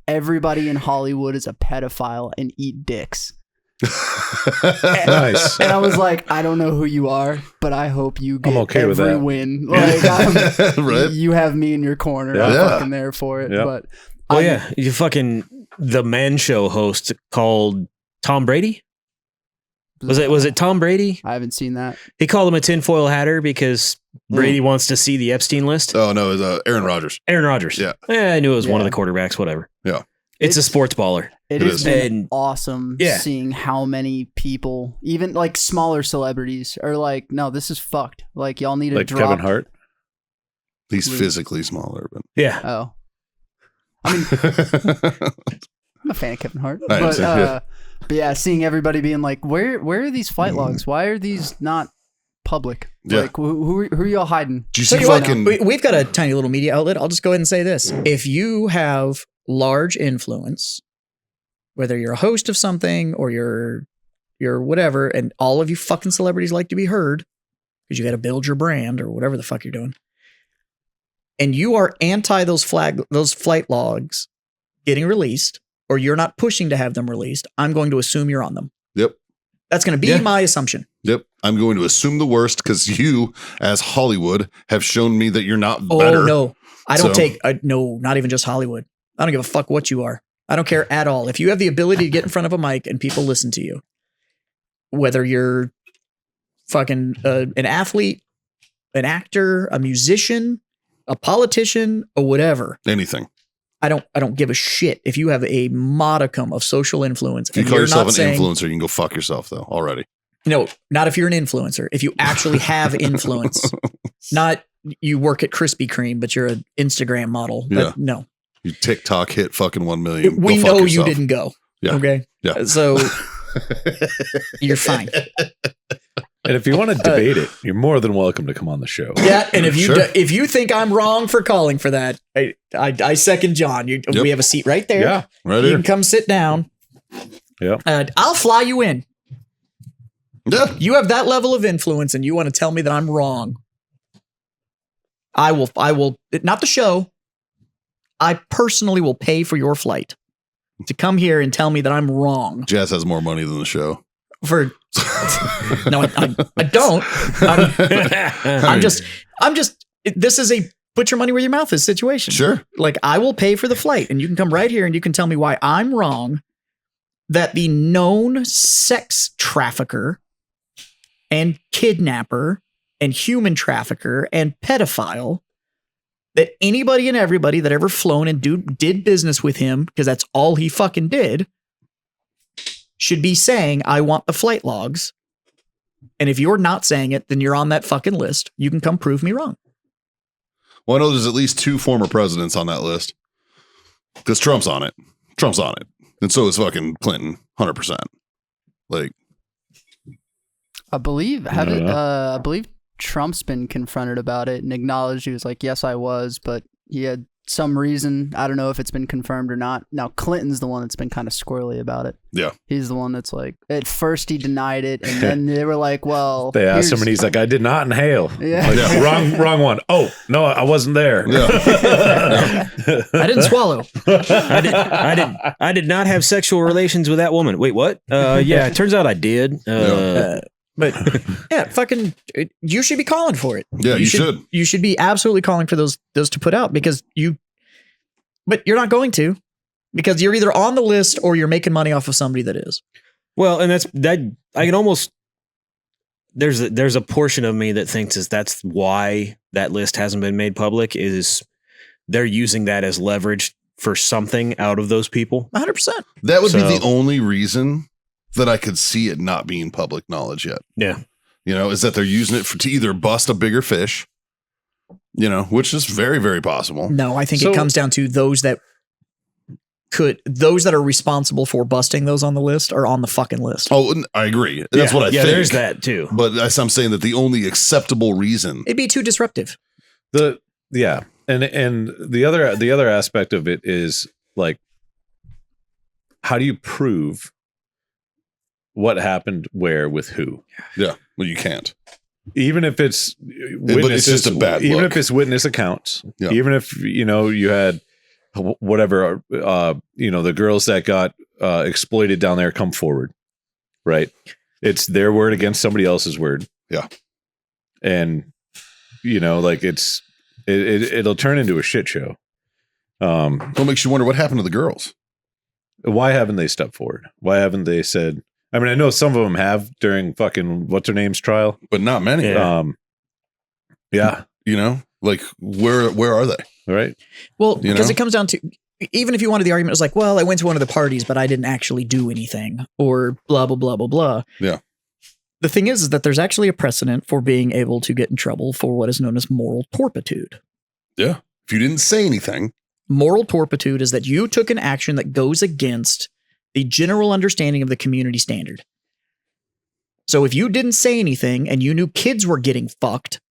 everybody in Hollywood is a pedophile and eat dicks. Nice. And I was like, I don't know who you are, but I hope you get okay with every that. win. Like, Right? You have me in your corner. Yeah. I'm Yeah. fucking there for it. Yeah. But Oh, yeah. You fucking, the Man Show host called Tom Brady? Was it Tom Brady? I haven't seen that. He called him a tinfoil hatter because Brady wants to see the Epstein list. Oh, no, it was Aaron Rodgers. Aaron Rodgers. Yeah. I knew it was one of Yeah. the quarterbacks, whatever. Yeah. It's a sports baller. It It has is. been And- awesome Yeah. seeing how many people, even like smaller celebrities, are like, no, this is fucked. Like, y'all need to Like drop. Kevin Hart. He's physically smaller, but Yeah. Oh. I mean, I'm a fan of Kevin Hart. I But, understand, yeah. but yeah, seeing everybody being like, where are these flight logs? Why are these not public? Yeah. Like, who are y'all hiding? do you So see you what? fucking We've got a tiny little media outlet. I'll just go ahead and say this. If you have large influence, whether you're a host of something or you're whatever, and all of you fucking celebrities like to be heard because you got to build your brand or whatever the fuck you're doing, and you are anti those flight logs getting released, or you're not pushing to have them released, I'm going to assume you're on them. Yep. That's going to be Yeah. my assumption. Yep. I'm going to assume the worst because you, as Hollywood, have shown me that you're not Oh better. no, I don't So- take no, not even just Hollywood. I don't give a fuck what you are. I don't care at all. If you have the ability to get in front of a mic and people listen to you, whether you're fucking an athlete, an actor, a musician, a politician, or whatever. Anything. I don't give a shit if you have a modicum of social influence. If you call yourself an influencer, you can go fuck yourself though already. No, not if you're an influencer. If you actually have influence, not you work at Krispy Kreme, but you're an Instagram model. Yeah. No. You TikTok hit fucking 1 million. We Go fuck know you yourself. didn't go. Yeah. Okay. Yeah. So you're fine. And if you want to debate it, you're more than welcome to come on the show. Yeah. And if you Sure. if you think I'm wrong for calling for that, I second John. Yep. We have a seat right there. Yeah. Right You here. can come sit down. Yeah. I'll fly you in. Yeah. You have that level of influence and you want to tell me that I'm wrong. I will not the show. I personally will pay for your flight to come here and tell me that I'm wrong. Jazz has more money than the show. For no, I don't. I'm just. This is a put your money where your mouth is situation. Sure. Like I will pay for the flight, and you can come right here, and you can tell me why I'm wrong. That the known sex trafficker, and kidnapper, and human trafficker, and pedophile. That anybody and everybody that ever flown and did business with him, because that's all he fucking did, should be saying, I want the flight logs. And if you're not saying it, then you're on that fucking list. You can come prove me wrong. Well, I know there's at least 2 former presidents on that list. Because Trump's on it. Trump's on it. And so is fucking Clinton. 100%. Like, I believe Trump's been confronted about it and acknowledged. He was like, yes, I was, but he had some reason. I don't know if it's been confirmed or not. Now, Clinton's the one that's been kind of squirrely about it. yeah. He's the one that's like, at first he denied it, and then they were like, well, They asked him and he's like, I did not inhale. Yeah. Like, Yeah. Wrong one. Oh, no, I wasn't there. Yeah. I didn't swallow. I did not have sexual relations with that woman. Wait, what? Yeah, it turns out I did. But yeah, fucking, you should be calling for it. Yeah, you should. You should be absolutely calling for those to put out but you're not going to, because you're either on the list or you're making money off of somebody that is. Well, and I can almost, there's a portion of me that thinks that's why that list hasn't been made public, is they're using that as leverage for something out of those people. 100%. That would be the only reason that I could see it not being public knowledge yet. Yeah. You know, is that they're using it to either bust a bigger fish, you know, which is very, very possible. No, I think So- it comes down to those that are responsible for busting those on the list are on the fucking list. Oh, I agree. That's what I think. there's that too. But as I'm saying that the only acceptable reason. It'd be too disruptive. And the other aspect of it is like, how do you prove what happened where with who? Yeah. Well, you can't. Even if it's But it's just a bad even look. if it's witness accounts, Yeah. even if you had whatever the girls that got exploited down there come forward, right? It's their word against somebody else's word. Yeah. And like it'll turn into a shit show. What makes you wonder what happened to the girls? Why haven't they stepped forward? Why haven't they said? I mean, I know some of them have during fucking what's her name's trial, But not many. Yeah. Yeah. You know, like where are they? All right. Well, You because know? it comes down to, even if you wanted the argument, it's like, well, I went to one of the parties, but I didn't actually do anything, or blah, blah, blah, blah, blah. Yeah. The thing is that there's actually a precedent for being able to get in trouble for what is known as moral turpitude. Yeah. If you didn't say anything. Moral turpitude is that you took an action that goes against the general understanding of the community standard. So if you didn't say anything and you knew kids were getting fucked,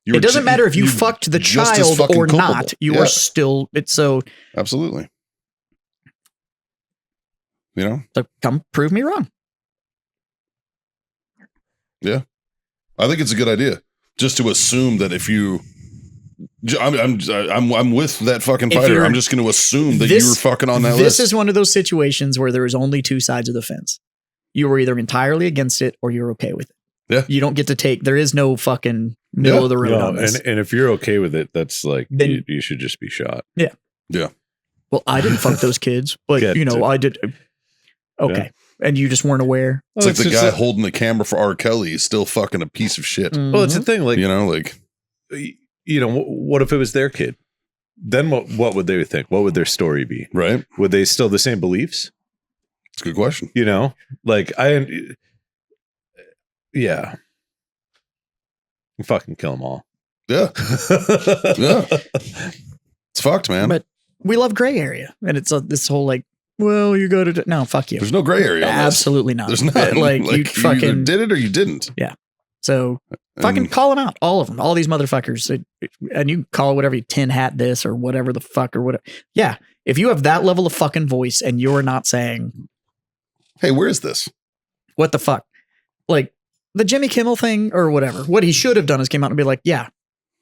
it doesn't matter if you fucked the just as child fucking or culpable. not, you Yeah. are still, it's so, Absolutely. You know? so come prove me wrong. Yeah. I think it's a good idea just to assume that if you I'm with that fucking If fighter. you're- I'm just going to assume that This- you were fucking on that This list. is one of those situations where there is only two sides of the fence. You were either entirely against it or you're okay with it. Yeah. You don't get to take, there is no fucking middle Yeah. of the road No, on this. and if you're okay with it, that's like Then- you should just be shot. Yeah. Yeah. Well, I didn't fuck those kids, but Get it. I did. Okay. And you just weren't aware. It's like the just guy holding the camera for R. Kelly is still fucking a piece of shit. Well, it's the thing. Like, Like what if it was their kid? Then what would they think? What would their story be? right? Would they still have the same beliefs? It's a good question. Like yeah. Fucking kill them all. Yeah, yeah. It's fucked, man. But we love gray area, and it's this whole like, well, you go to no, fuck you. There's no gray area. On this. Absolutely not. There's not. Like you either fucking did it or you didn't. So fucking And- call them out, all of them, all these motherfuckers, and you can call it whatever you tin hat this or whatever the fuck or whatever. Yeah, if you have that level of fucking voice and you're not saying, Hey, where is this? what the fuck, like the Jimmy Kimmel thing or whatever, what he should have done is came out and be like, yeah,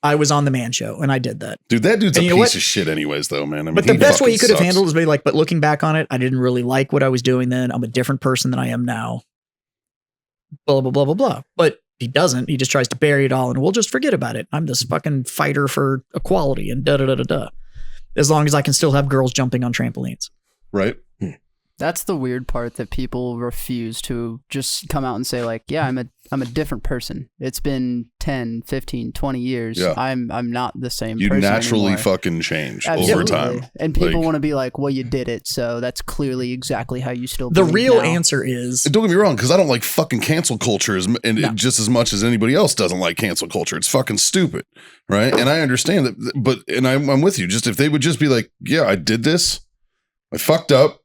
I was on the Man Show and I did that. Dude, that dude's And a you know piece what? of shit anyways, though, man. I mean, But the best way he could have sucks. handled it is be like, but looking back on it, I didn't really like what I was doing then. I'm a different person than I am now. Blah, blah, blah, blah, blah. But he doesn't. He just tries to bury it all and we'll just forget about it. I'm this fucking fighter for equality and da da da da da. As long as I can still have girls jumping on trampolines. Right? That's the weird part, that people refuse to just come out and say like, yeah, I'm a different person. It's been 10, 15, 20 years. Yeah. I'm not the same You person naturally anymore. fucking change Absolutely. over time. And people Like- want to be like, well, you did it, so that's clearly exactly how you still The believe real now. answer is And don't get me wrong, because I don't like fucking cancel culture No. just as much as anybody else doesn't like cancel culture. It's fucking stupid, right? And I understand that, but I'm with you. Just if they would just be like, yeah, I did this, I fucked up.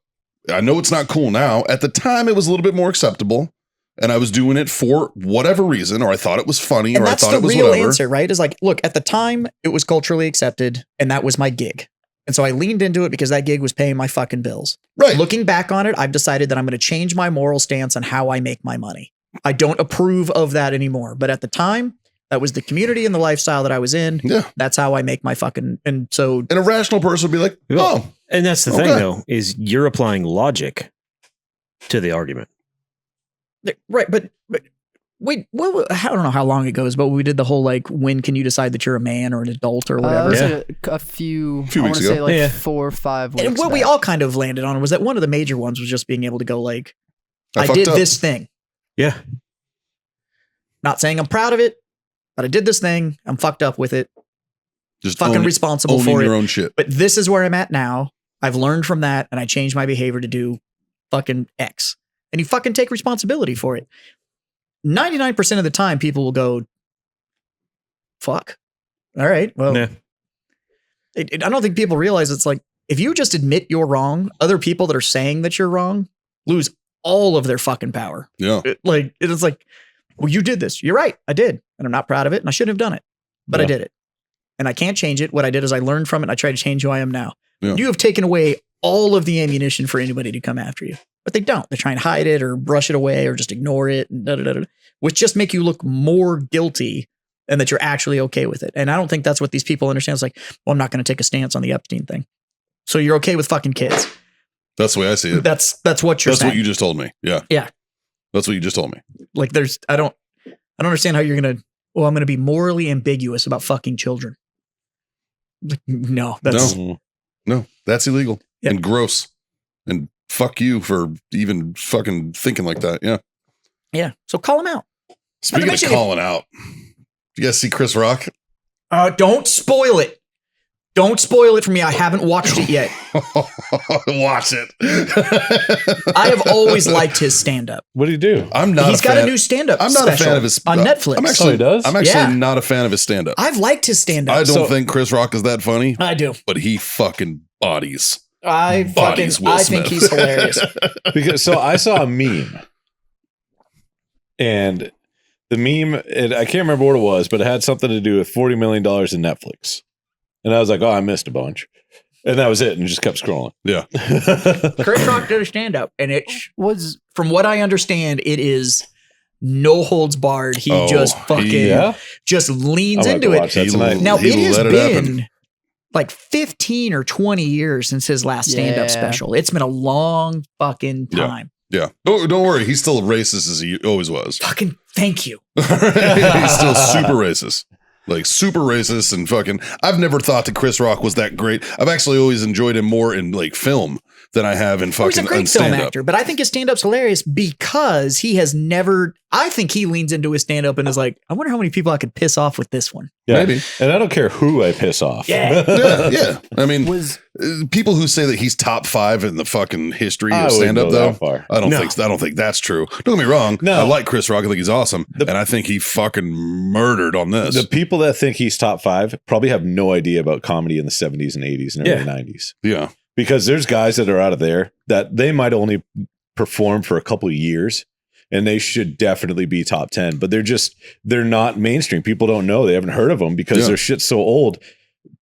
I know it's not cool now. At the time, it was a little bit more acceptable, and I was doing it for whatever reason, or I thought it was funny, and or I that's thought the it was real whatever. answer, right? Is like, look, at the time it was culturally accepted and that was my gig. And so I leaned into it because that gig was paying my fucking bills. Right? Looking back on it, I've decided that I'm going to change my moral stance on how I make my money. I don't approve of that anymore. But at the time, that was the community and the lifestyle that I was in. Yeah. That's how I make my fucking. And so, And a rational person would be like, oh, And that's the thing, Okay. though, is you're applying logic to the argument. right. But wait, I don't know how long it goes, but we did the whole like, when can you decide that you're a man or an adult or It whatever. was Yeah. a few Few I want weeks to say ago. like Yeah. 4 or 5 weeks And what we back. all kind of landed on was that one of the major ones was just being able to go like, I fucked did up. this thing. Yeah. Not saying I'm proud of it, but I did this thing. I'm fucked up with it. Just Fucking responsible owning for your it. own shit. But this is where I'm at now. I've learned from that and I changed my behavior to do fucking X. And you fucking take responsibility for it. 99% of the time, people will go, fuck. All right. Well, Yeah. I don't think people realize it's like, if you just admit you're wrong, other people that are saying that you're wrong lose all of their fucking power. Yeah. It's like, well, you did this. You're right. I did. And I'm not proud of it. And I shouldn't have done it, but I Yeah. did it. And I can't change it. What I did is I learned from it. And I tried to change who I am now. Yeah. You have taken away all of the ammunition for anybody to come after you, but they don't. They try and hide it or brush it away or just ignore it, and which just make you look more guilty and that you're actually okay with it. And I don't think that's what these people understand. It's like, well, I'm not going to take a stance on the Epstein thing. So you're okay with fucking kids. That's the way I see it. That's what you're That's saying. what you just told me. Yeah. Yeah. That's what you just told me. Like I don't understand how you're going to, well, I'm going to be morally ambiguous about fucking children. Like, no, that's No, that's illegal Yeah. and gross. And fuck you for even fucking thinking like that. Yeah. yeah. So call them out. Speaking of mention, calling out, you guys see Chris Rock? Don't spoil it. Don't spoil it for me. I haven't watched it yet. Watch it. I have always liked his stand-up. What do you do? I'm not. He's a got fan. a new stand-up. I'm not a special fan of his on Netflix. I'm actually. Oh, he does? I'm actually Yeah. not a fan of his stand-up. I've liked his stand-up. I don't So- think Chris Rock is that funny, I do. but he fucking bodies. I Bodies Will think Smith. he's hilarious. Because I saw a meme, and the meme, I can't remember what it was, but it had something to do with $40 million in Netflix, and I was like, oh, I missed a bunch, and that was it, and just kept scrolling. Yeah. Chris Rock did a stand-up, and it's, Was from what I understand, it is no holds barred. He Oh, just fucking Yeah, just leans I'm into gonna it. watch that He tonight. Now, He it has let it been happen. like 15 or 20 years since his last stand-up Yeah. special. It's been a long fucking Yeah. time. Yeah. Don't worry. He's still racist as he always was. Fucking thank you. He's still super racist. Like super racist and fucking. I've never thought that Chris Rock was that great. I've actually always enjoyed him more in like film than I have in fucking He's a great film stand-up. actor, but I think his stand-up's hilarious because he has never. I think he leans into his stand-up and is like, I wonder how many people I could piss off with this one. Yeah. Maybe. And I don't care who I piss off. Yeah. I mean, Was people who say that he's top 5 in the fucking history I of wouldn't stand-up, go though, that far. I don't think that's true. Don't get me wrong. No. I like Chris Rock. I think he's awesome, and I think he fucking murdered on this. The people that think he's top 5 probably have no idea about comedy in the 70s and 80s and early 90s. Yeah, Because there's guys that are out of there that they might only perform for a couple of years and they should definitely be top 10, but they're not mainstream. People don't know. They haven't heard of them because their shit's so old.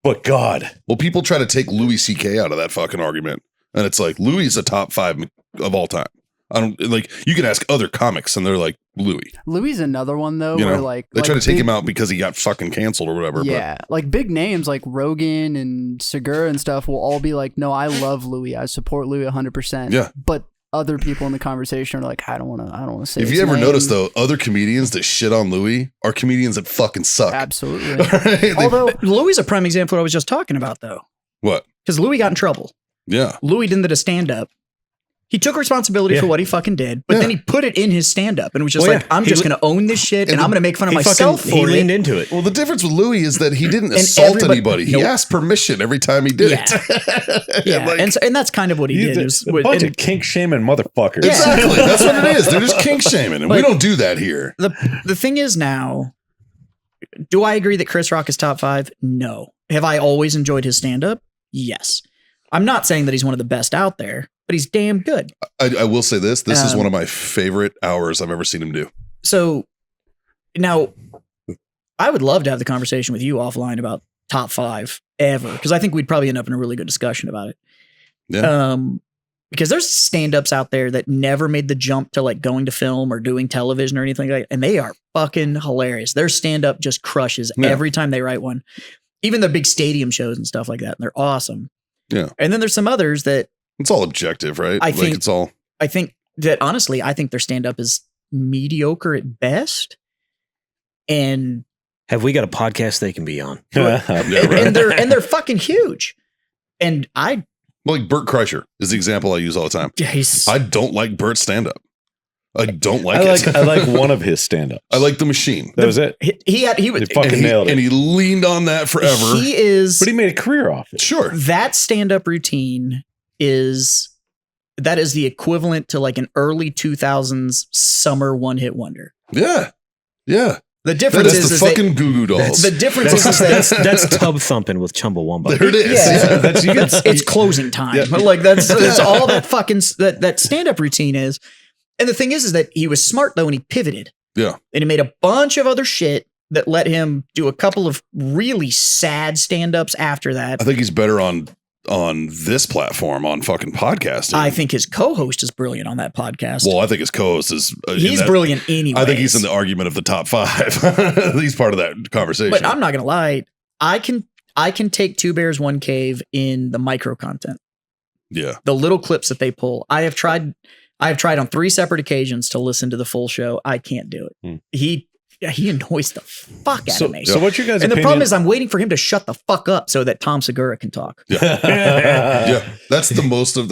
But God. well, people try to take Louis C.K. out of that fucking argument, and it's like Louis is a top 5 of all time. I don't like. You can ask other comics, and they're like Louis. Louis another one though, You where know, like they try to take big- him out because he got fucking canceled or whatever. Yeah, like big names like Rogan and Segura and stuff will all be like, "No, I love Louis. I support Louis 100%." Yeah. But other people in the conversation are like, "I don't want to say." If his you ever name." notice though, other comedians that shit on Louis are comedians that fucking suck. Absolutely. All right? They- Although Louis is a prime example of what I was just talking about, though, what? because Louis got in trouble. Yeah. Louis did a stand-up. He took responsibility Yeah. for what he fucking did, but Yeah. then he put it in his stand-up and was just Well, like, yeah. I'm He just li- going to own this shit and and I'm going to make fun of He myself he for leaned it. into it. Well, the difference with Louis is that he didn't And assault everybody- anybody. He Nope. asked permission every time he did Yeah. it. Yeah, Like- and that's kind of what he He's did. a is- bunch and of kink shaming motherfuckers. Yeah. Exactly. That's what it is. They're just kink shaming, and we Like- don't do that here. the thing is now, do I agree that Chris Rock is top 5? No. Have I always enjoyed his stand-up? Yes. I'm not saying that he's one of the best out there, but he's damn good. I will say this. This is Um, one of my favorite hours I've ever seen him do. So now I would love to have the conversation with you offline about top 5 ever, because I think we'd probably end up in a really good discussion about it. Yeah. Because there's stand-ups out there that never made the jump to like going to film or doing television or anything like that, and they are fucking hilarious. Their stand-up just crushes Yeah. every time they write one. Even the big stadium shows and stuff like that, and they're awesome. Yeah. And then there's some others that It's all objective, right? I think- it's all. I think that honestly, I think their stand-up is mediocre at best. And Have we got a podcast they can be on? Yeah, right. and they're fucking huge. And I Like Bert Kreischer is the example I use all the time. he's I don't like Bert's stand up. I don't like I it. like one of his stand-ups. I like The Machine. That was it. he was He fucking nailed it. And he leaned on that forever. He is But he made a career off it. Sure. that stand-up routine is the equivalent to like an early 2000s summer one-hit wonder. Yeah. Yeah. The That difference is the is fucking Goo Goo Dolls. the difference is that That's tub thumping with Chumbawamba. There it is. Yeah. That's you get it's closing time. Yeah. But like that's all that fucking that stand-up routine is. And the thing is that he was smart though, and he pivoted. Yeah. And he made a bunch of other shit that let him do a couple of really sad stand-ups after that. I think he's better on this platform on fucking podcasting. I think his co-host is brilliant on that podcast. Well, I think his co-host is. He's brilliant anyway. I think he's in the argument of the top 5. He's part of that conversation. But I'm not gonna lie, I can take Two Bears One Cave in the micro content, yeah. the little clips that they pull. I have tried on 3 separate occasions to listen to the full show. I can't do it. He annoys the fuck out of me. So what's your guys' And the opinion? problem is I'm waiting for him to shut the fuck up so that Tom Segura can talk. Yeah. That's most of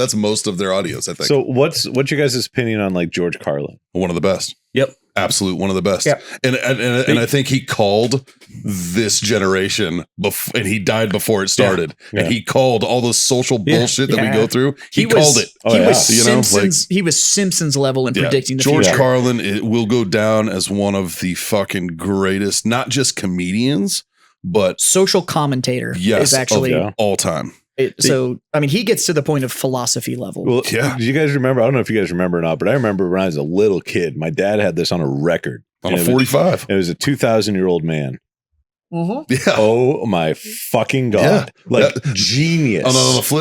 their audios, I think. So what's your guys' opinion on like George Carlin? One of the best. Yep. Absolute one of the best. Yep. And I think he called this generation and he died before it started. Yeah. And he called all the social bullshit that we Yeah. go through. He was- called it. Oh, he yeah. was You know, Simpsons. He was Simpsons level in Yeah. predicting the George future. Carlin will go down as one of the fucking greatest, not just comedians, but Social commentator yes, is actually yeah. all time. so. I mean, he gets to the point of philosophy level. Well, Yeah. do you guys remember? I don't know if you guys remember or not, but I remember when I was a little kid, my dad had this on a record. On And a it was- 45. It was a 2,000-year-old man. Yeah. Oh my fucking god! Yeah. Like That- genius.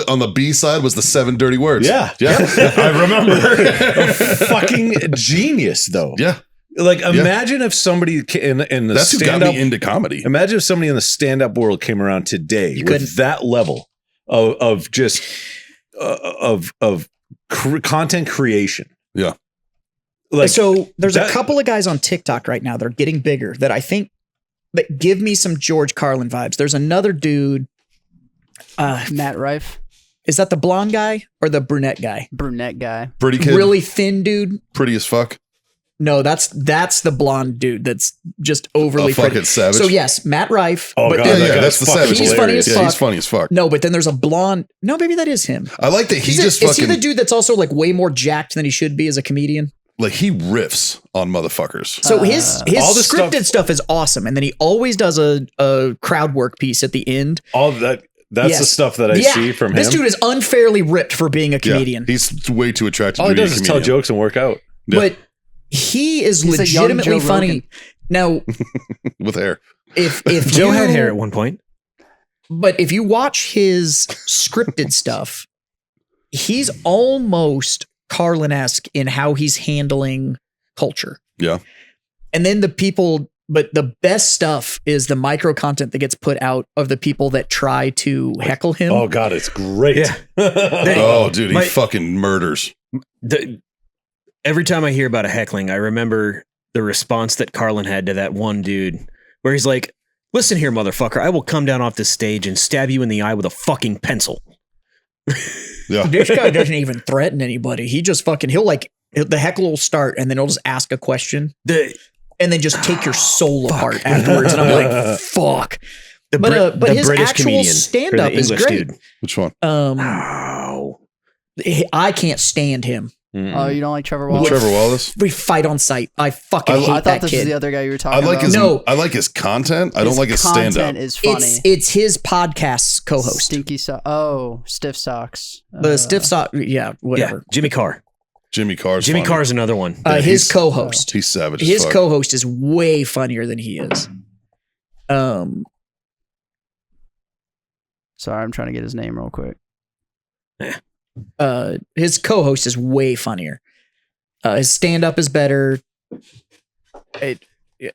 On the B side was the 7 dirty words. Yeah. Yeah. I remember. A fucking genius, though. Yeah. Like, imagine if somebody in the That's who got stand-up. me into comedy. Imagine if somebody in the stand-up world came around today You with couldn't. that level of just content creation. Yeah. Like, so there's that- a couple of guys on TikTok right now that are getting bigger that I think but give me some George Carlin vibes. There's another dude. Matt Rife, Is that the blonde guy or the brunette guy? brunette guy. Pretty kid. Really thin dude. Pretty as fuck. No, that's the blonde dude that's just overly fucking pretty. savage. So yes, Matt Rife. Oh, but God, then- Yeah, that's the savage. He's funny as Yeah, fuck. he's funny as fuck. No, but then there's a blonde. No, maybe that is him. I like that he Is just he fucking the dude that's also like way more jacked than he should be as a comedian? like he riffs on motherfuckers. So his all the scripted stuff is awesome, and then he always does a crowd work piece at the end. All that's Yes. the stuff that I Yeah, see from him. This dude is unfairly ripped for being a comedian, Yeah, he's way too attractive. All to he be a does is tell comedian. jokes and work out. Yeah. but he is He's a young legitimately Joe funny. Rogan. Now, with hair. if Joe you, had hair at one point. but if you watch his scripted stuff, he's almost Carlin-esque in how he's handling culture. Yeah. And then but the best stuff is the micro content that gets put out of the people that try to heckle him. Oh God, it's great. Yeah. Oh, dude, he My- fucking murders. Every time I hear about a heckling, I remember the response that Carlin had to that one dude where he's like, listen here, motherfucker, I will come down off this stage and stab you in the eye with a fucking pencil. Yeah. This guy doesn't even threaten anybody. He just the heckle will start and then he'll just ask a question and then just take your soul apart afterwards. And I'm like, fuck. But his British actual comedian, stand-up or the is English great. dude. Which one? Oh. I can't stand him. Oh, you don't like Trevor Well, Wallace? Trevor Wallace. We fight on sight. I fucking hate I thought that this kid. was the other guy you were I talking like about. his. No. I like his content. I don't like his stand up. Content is funny. It's his podcast's co-host. Stinky Stiff Socks. The stiff sock. Yeah, whatever. Yeah, Jimmy Carr. Jimmy Carr's. Jimmy funny. Carr's another one. Yeah, His he's- co-host. He's savage. as His fuck. co-host is way funnier than he is. Sorry, I'm trying to get his name real quick. His co-host is way funnier. His stand-up is better.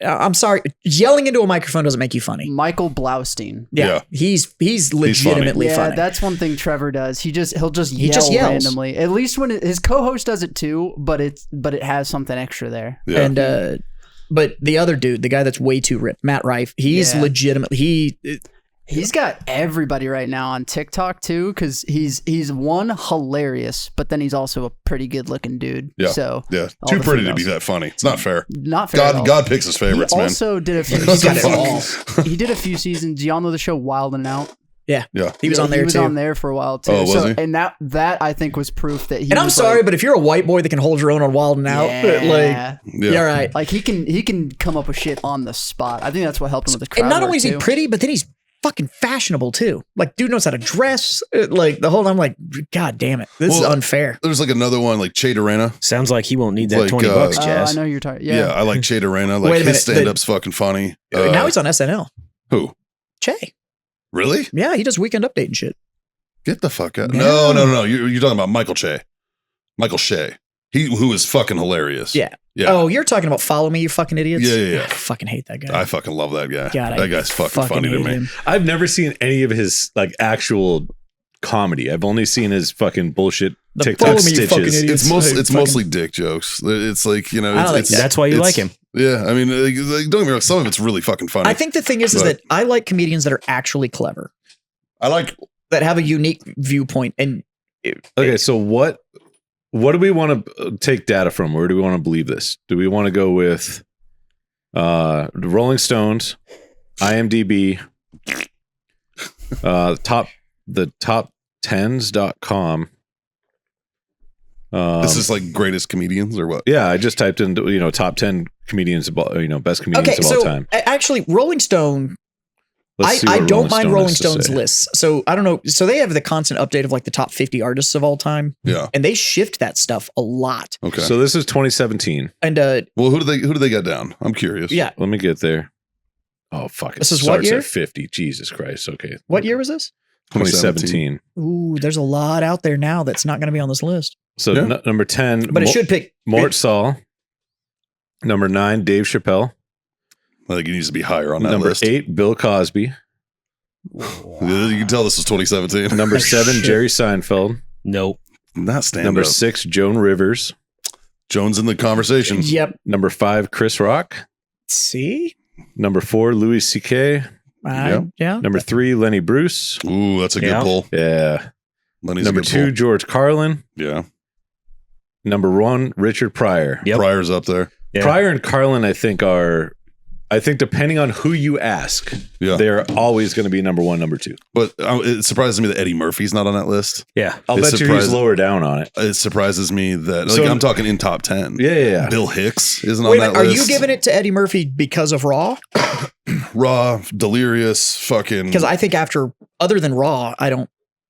I'm sorry, yelling into a microphone doesn't make you funny. Michael Blaustein. Yeah, he's legitimately Yeah, funny. that's one thing Trevor does. He'll just He yell just yells. randomly. At least when his co-host does it too, but it has something extra there. Yeah. And but the other dude, the guy that's way too ripped, Matt Rife, he's Yeah. legitimately He's got everybody right now on TikTok too, because he's one hilarious, but then he's also a pretty good looking dude. Yeah. So Yeah. all Too the pretty to be females. that funny. It's not fair. Not fair. at all. God picks his favorites, he man. also did a few He's got it seasons. He did a few seasons. Do y'all know the show Wild and Out? yeah. Yeah. He was on there He was too. on there for a while too. Oh, was so, he? And that I think was proof that he. And I'm was sorry, like, but if you're a white boy that can hold your own on Wild and Out, yeah. Yeah. you're right. Like he can come up with shit on the spot. I think that's what helped him with the crowd. And not work, only is he too. pretty, but then he's fucking fashionable too. Like, dude knows how to dress. Like the whole time, I'm like, God damn it, this is Well, unfair. There's like another one, like Che Durena. Sounds like he won't need that Like, 20 bucks, Oh, Jazz. I know you're talking. Yeah. Yeah. I like Che Durena. Like Wait a his minute, stand up's fucking funny. Now he's on SNL. Who? Che. Really? Yeah, he does Weekend Update and shit. Get the fuck out. No. No. You're talking about Michael Shea. Who is fucking hilarious. Yeah. Yeah. Oh, you're talking about Follow Me, you fucking idiots. Yeah. I fucking hate that guy. I fucking love that guy. God, that guy's fucking funny to hate me. him. I've never seen any of his like actual comedy. I've only seen his fucking bullshit The TikTok Follow Me, you fucking stitches. idiot. It's mostly dick jokes. It's like, you know, I don't like it's, that. That's why you it's- like him. Yeah. I mean, like, don't get me wrong. Some of it's really fucking funny. I think the thing is But- that I like comedians that are actually clever, I like, that have a unique viewpoint. And Okay, so what do we want to take data from? Where do we want to believe this? Do we want to go with the Rolling Stones, IMDb, the top tens.com? this is like greatest comedians or what? Yeah, I just typed in top 10 comedians of best comedians okay, of so all time. actually, Rolling Stone. Let's see I what don't mind Rolling has to Stone's say. lists. So I don't know. So they have the constant update of like the top 50 artists of all time, Yeah. and they shift that stuff a lot. Okay. So this is 2017. And well, who do they get down? I'm curious. yeah, Let me get there. Oh fuck! It This is what starts year? at 50. Jesus Christ. Okay. what year was this? 2017. Ooh, there's a lot out there now that's not going to be on this list, So Yeah. number 10, but it should pick. Mort Saul. Number 9, Dave Chappelle. I think he needs to be higher on that Number list. 8, Bill Cosby. You can tell this is 2017. Number 7, Shit. Jerry Seinfeld. Nope. Not stand Number up. 6, Joan Rivers. Jones in the conversation. Yep. Number 5, Chris Rock. See, Number 4, Louis C.K. Yeah. Number 3, Lenny Bruce. Ooh, that's a good Yeah. pull. Yeah. Lenny's Number a good 2, pull. George Carlin. Yeah. Number 1, Richard Pryor. Yep. Pryor's up there. Yeah. Pryor and Carlin, I think depending on who you ask, Yeah. they're always going to be number 1, number 2. But it surprises me that Eddie Murphy's not on that list. Yeah. I'll It's bet you he's surprising. lower down on it. It surprises me that So- I'm talking in top 10. Yeah. Bill Hicks isn't Wait on a that minute, are list. you giving it to Eddie Murphy because of Raw? Raw, Delirious, fucking. Because I think other than Raw,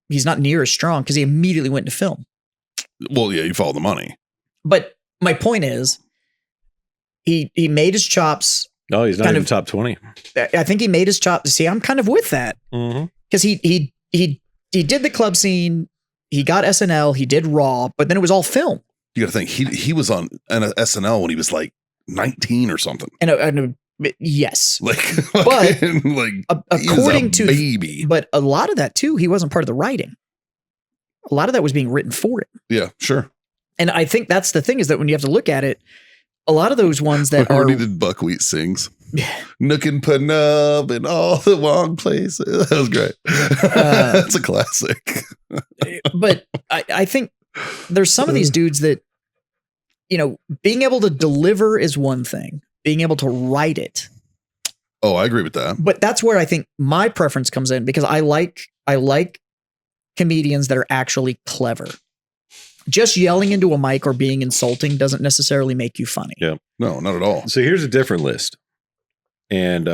he's not near as strong because he immediately went into film. Well, yeah, you follow the money. But my point is, he made his chops. No, he's not Kind in of- top 20. I think he made his chops. See, I'm kind of with that Mm-hmm. because he did the club scene, he got SNL, he did Raw, but then it was all film. You got to think he was on an SNL when he was like 19 or something. And yes, Like, But, like according to baby. but a lot of that too, he wasn't part of the writing. A lot of that was being written for him. Yeah, sure. And I think that's the thing is that when you have to look at it, a lot of those ones that When are he did Buckwheat Sings. Nook and Penub in all the wrong places. That was great. That's a classic. but I think there's some of these dudes that, being able to deliver is one thing, being able to write it. Oh, I agree with that. But that's where I think my preference comes in because I like comedians that are actually clever. Just yelling into a mic or being insulting doesn't necessarily make you funny. Yeah. No, not at all. So here's a different list. And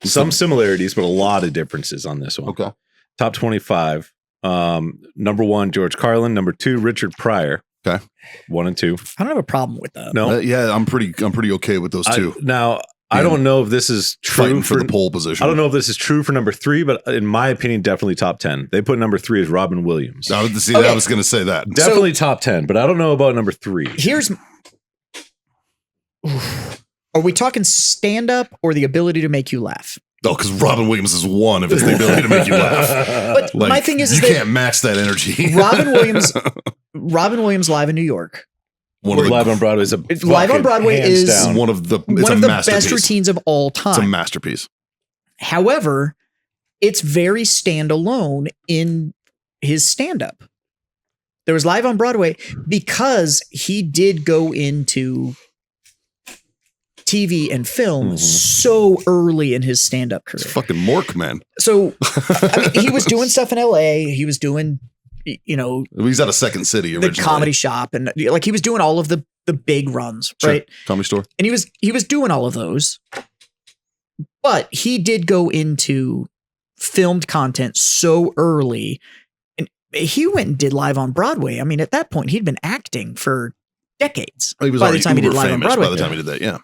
some similarities, but a lot of differences on this one. Okay. Top 25. Number 1, George Carlin. Number 2, Richard Pryor. Okay. 1 and 2. I don't have a problem with that. No. Yeah, I'm pretty okay with those two. I don't know if this is true Fighting for the pole position. I don't know if this is true for number 3, but in my opinion, definitely top 10. They put number 3 as Robin Williams. I was Okay. going to say that. Definitely top 10, but I don't know about number 3. Are we talking stand up or the ability to make you laugh? Oh, because Robin Williams is one if it's the ability to make you laugh. But Like, my thing is you that can't match that energy. Robin Williams live in New York. One of the, Live on Broadway is a Live on Broadway hands is down. one of the it's one a of the masterpiece. best routines of all It's a time. masterpiece. However, it's very standalone in his stand up. There was Live on Broadway because he did go into TV and film so early in his stand up career. It's fucking Mork, man. So I mean, he was doing stuff in LA. He was doing, He's at a Second City the originally. Comedy Shop, and like he was doing all of the big runs, Sure. right? Comedy Store. And he was doing all of those, but he did go into filmed content so early, and he went and did Live on Broadway. I mean, at that point, he'd been acting for decades. He was by the already time he did uber Live on famous Broadway. by the time he did that. Yeah,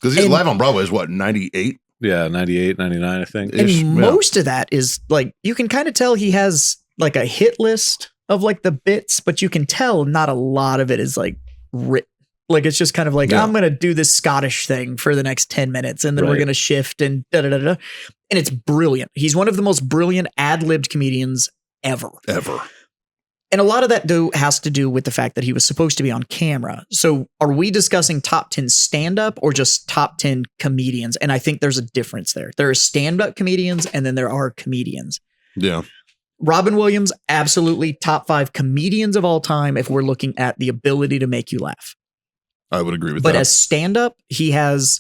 because he's And- Live on Broadway is what 98. Yeah, 98, 99, I think. And ish, yeah. most of that is like, you can kind of tell he has like a hit list of like the bits, but you can tell not a lot of it is like written. Like, it's just kind of like, Yeah. I'm going to do this Scottish thing for the next 10 minutes and then we're Right. going to shift and da-da-da-da. And it's brilliant. He's one of the most brilliant ad-libbed comedians ever. And a lot of that has to do with the fact that he was supposed to be on camera. So are we discussing top 10 stand-up or just top 10 comedians? And I think there's a difference there. There are stand-up comedians and then there are comedians. Yeah. Robin Williams, absolutely top 5 comedians of all time if we're looking at the ability to make you laugh. I would agree with But that. as stand-up, he has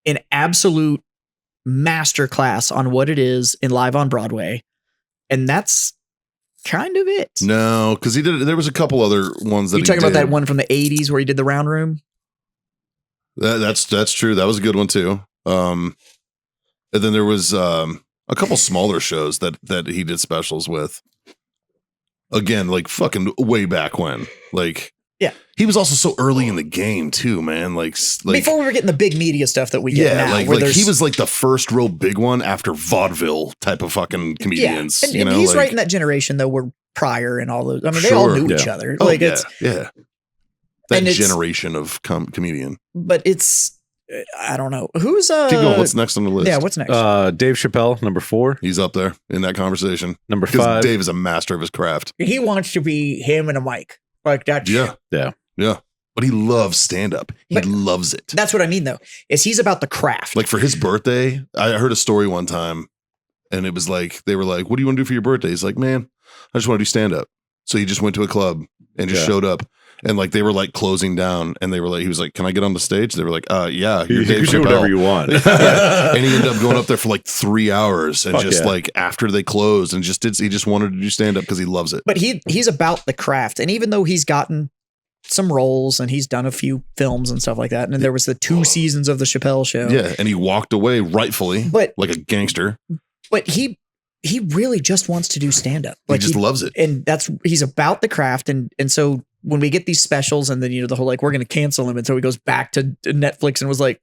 an absolute masterclass on what it is in Live on Broadway. And that's kind of it. No, because there was a couple other ones that You talking about that one from the 80s where he did the round room? That's true. That was a good one too. And then there was a couple smaller shows that he did specials with. Again, like fucking way back when. Like, yeah, he was also so early in the game too, man. Like before we were getting the big media stuff that we get now. like where he there's- was like the first real big one after vaudeville type of fucking comedians. Yeah. And, you know, he's like, right in that generation though, where Pryor and all those. I mean, they all Sure, knew each yeah. other. Oh, Like yeah, it's, yeah. That and it's- generation of comedian. but it's, I don't know who's Keep going. What's next on the list? yeah, what's next? Dave Chappelle, number 4. He's up there in that conversation. Number Because 5. Dave is a master of his craft. He wants to be him and a mic like that. Yeah. Yeah. Yeah. But he loves stand-up. He But- loves it. That's what I mean, though, is he's about the craft. Like for his birthday, I heard a story one time, and it was like, they were like, what do you want to do for your birthday? He's like, man, I just want to do stand-up. So he just went to a club and just showed up. And like they were like closing down, and they were like, he was like, "Can I get on the stage?" They were like, yeah, you're You Dave can do Chappelle." whatever you want. And he ended up going up there for like 3 hours, and Fuck just yeah. like after they closed, and he just wanted to do stand up because he loves it. But he's about the craft, and even though he's gotten some roles and he's done a few films and stuff like that, and then there was the 2 seasons of the Chappelle Show. Yeah, and he walked away rightfully, But like a gangster. but he really just wants to do stand up. He just loves it. And he's about the craft, and so when we get these specials, and then the whole like we're going to cancel him, and so he goes back to Netflix and was like,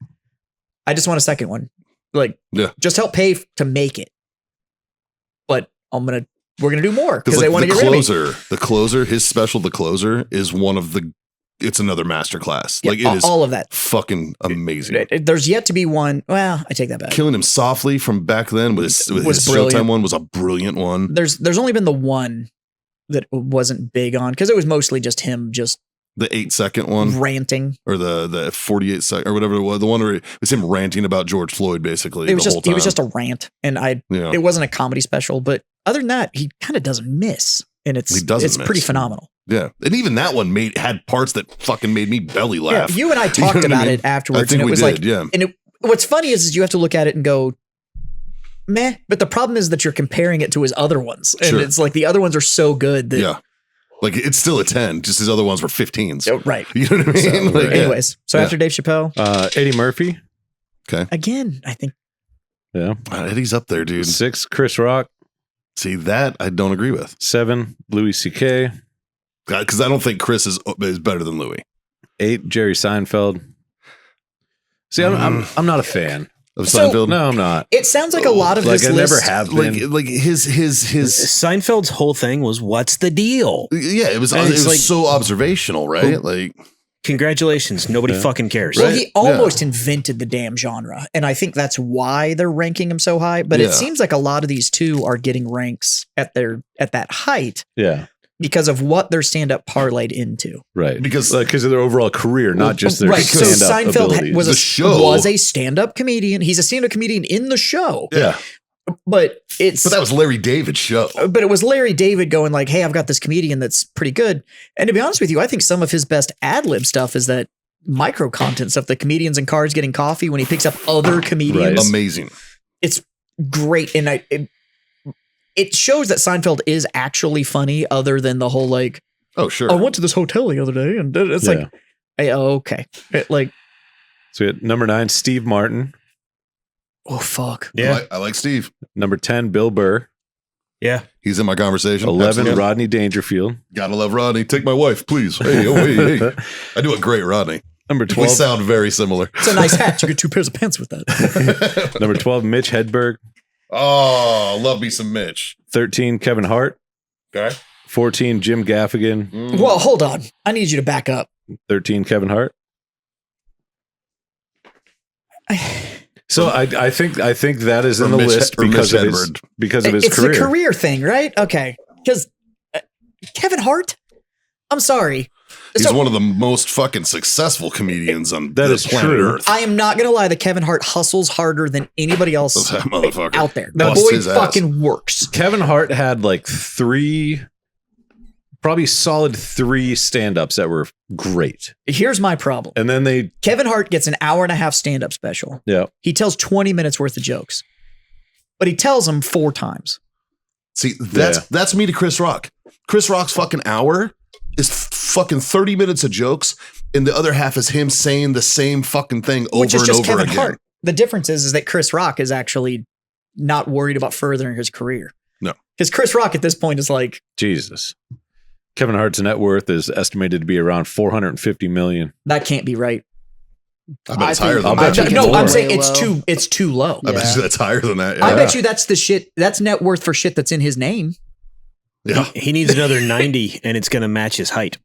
I just want a second one, like just help pay to make it, but we're gonna do more because Like they want to the get rid of me. the closer, his special, The Closer, is one of the. It's another masterclass. Yeah, Like it is all of that. fucking amazing. There's yet to be one. Well, I take that back. Killing Him Softly from back then with his brilliant. Showtime one was a brilliant one. There's only been the one that wasn't big on because it was mostly just him just The 8-second one, ranting. or the 48 second, or whatever it was. The one where it was him ranting about George Floyd, basically. It was the whole time. just a rant, and Yeah. it wasn't a comedy special. But other than that, he kind of doesn't miss, and He doesn't it's pretty miss. phenomenal. Yeah, and even that one had parts that fucking made me belly Yeah, laugh. you and I You know talked what I about mean? it afterwards, I think and it we was did. like, Yeah, and what's funny is you have to look at it and go, meh. But the problem is that you're comparing it to his other ones, and Sure. it's like the other ones are so good that yeah. Like it's still a 10. Just his other ones were 15s. Oh, right. You know what I mean? So, Like, right. yeah. Anyways, so Yeah. after Dave Chappelle, Eddie Murphy. again, I think Yeah. Eddie's up there, dude. 6, Chris Rock. See, that I don't agree with, 7, Louis C.K. because I don't think Chris is better than Louis 8, Jerry Seinfeld. See, I'm not a fan. of So- Seinfeld. No, I'm not. it sounds like a lot of Like this I list. never have been. like his Seinfeld's whole thing was, "What's the deal?" yeah, it was And it's like- so observational, right? Like Congratulations, nobody Yeah. fucking cares. Well, Right. he almost invented the damn genre, and I think that's why they're ranking him so high. But Yeah. it seems like a lot of these too are getting ranks at that height Yeah. because of what their stand-up parlayed into. Right. Because- of their overall career, not just their Right. So stand-up Seinfeld abilities. was The show- was a stand-up comedian. He's a stand-up comedian in the show, yeah, but but that was Larry David's show. But it was Larry David going like, "Hey, I've got this comedian that's pretty good." And to be honest with you, I think some of his best ad-lib stuff is that micro content stuff, the comedians in cars getting coffee when he picks up other comedians. Right. Amazing. It's great, and it shows that Seinfeld is actually funny, other than the whole like, Oh sure. I went to this hotel the other day, and it's Yeah. like, hey, oh, okay, like, So we had number 9, Steve Martin. oh fuck, Yeah, I like Steve. Number 10, Bill Burr. yeah. He's in my conversation. 11, Absolutely. Rodney Dangerfield. Gotta love Rodney. Take my wife, please. Hey, oh, hey. I do a great Rodney. Number We 12, sound very similar. it's a nice hat. You get 2 pairs of pants with that. number 12, Mitch Hedberg. Oh, love me some Mitch. 13, Kevin Hart. Okay. 14, Jim Gaffigan. Well, hold on, I need you to back up. 13, Kevin Hart. So I think that is in the Mitch- list or Mitch because of his It's career. the career thing, right? Okay, because Kevin Hart, I'm sorry. He's So- one of the most fucking successful comedians on That this is planet true. Earth. I am not gonna lie that Kevin Hart hustles harder than anybody else That motherfucker out there. The busts boy his ass. fucking works. Kevin Hart had like 3, probably solid 3 stand-ups that were great. Here's my problem. And then Kevin Hart gets an hour and a half stand-up special. yeah. He tells 20 minutes worth of jokes, but he tells them 4 times. See, that's me to Chris Rock. Chris Rock's fucking hour is fucking 30 minutes of jokes, and the other half is him saying the same fucking thing over Which is and just over Kevin again. Hart. The difference is that Chris Rock is actually not worried about furthering his career. No. Because Chris Rock at this point is like, Jesus. Kevin Hart's net worth is estimated to be around $450 million. that can't be right. I bet it's I higher think- than I'll that. bet you No, more. I'm saying Way it's low. too low. I bet Yeah. you that's higher than that. I Yeah. bet you that's net worth for shit that's in his name. Yeah. He needs another 90, and it's going to match his height.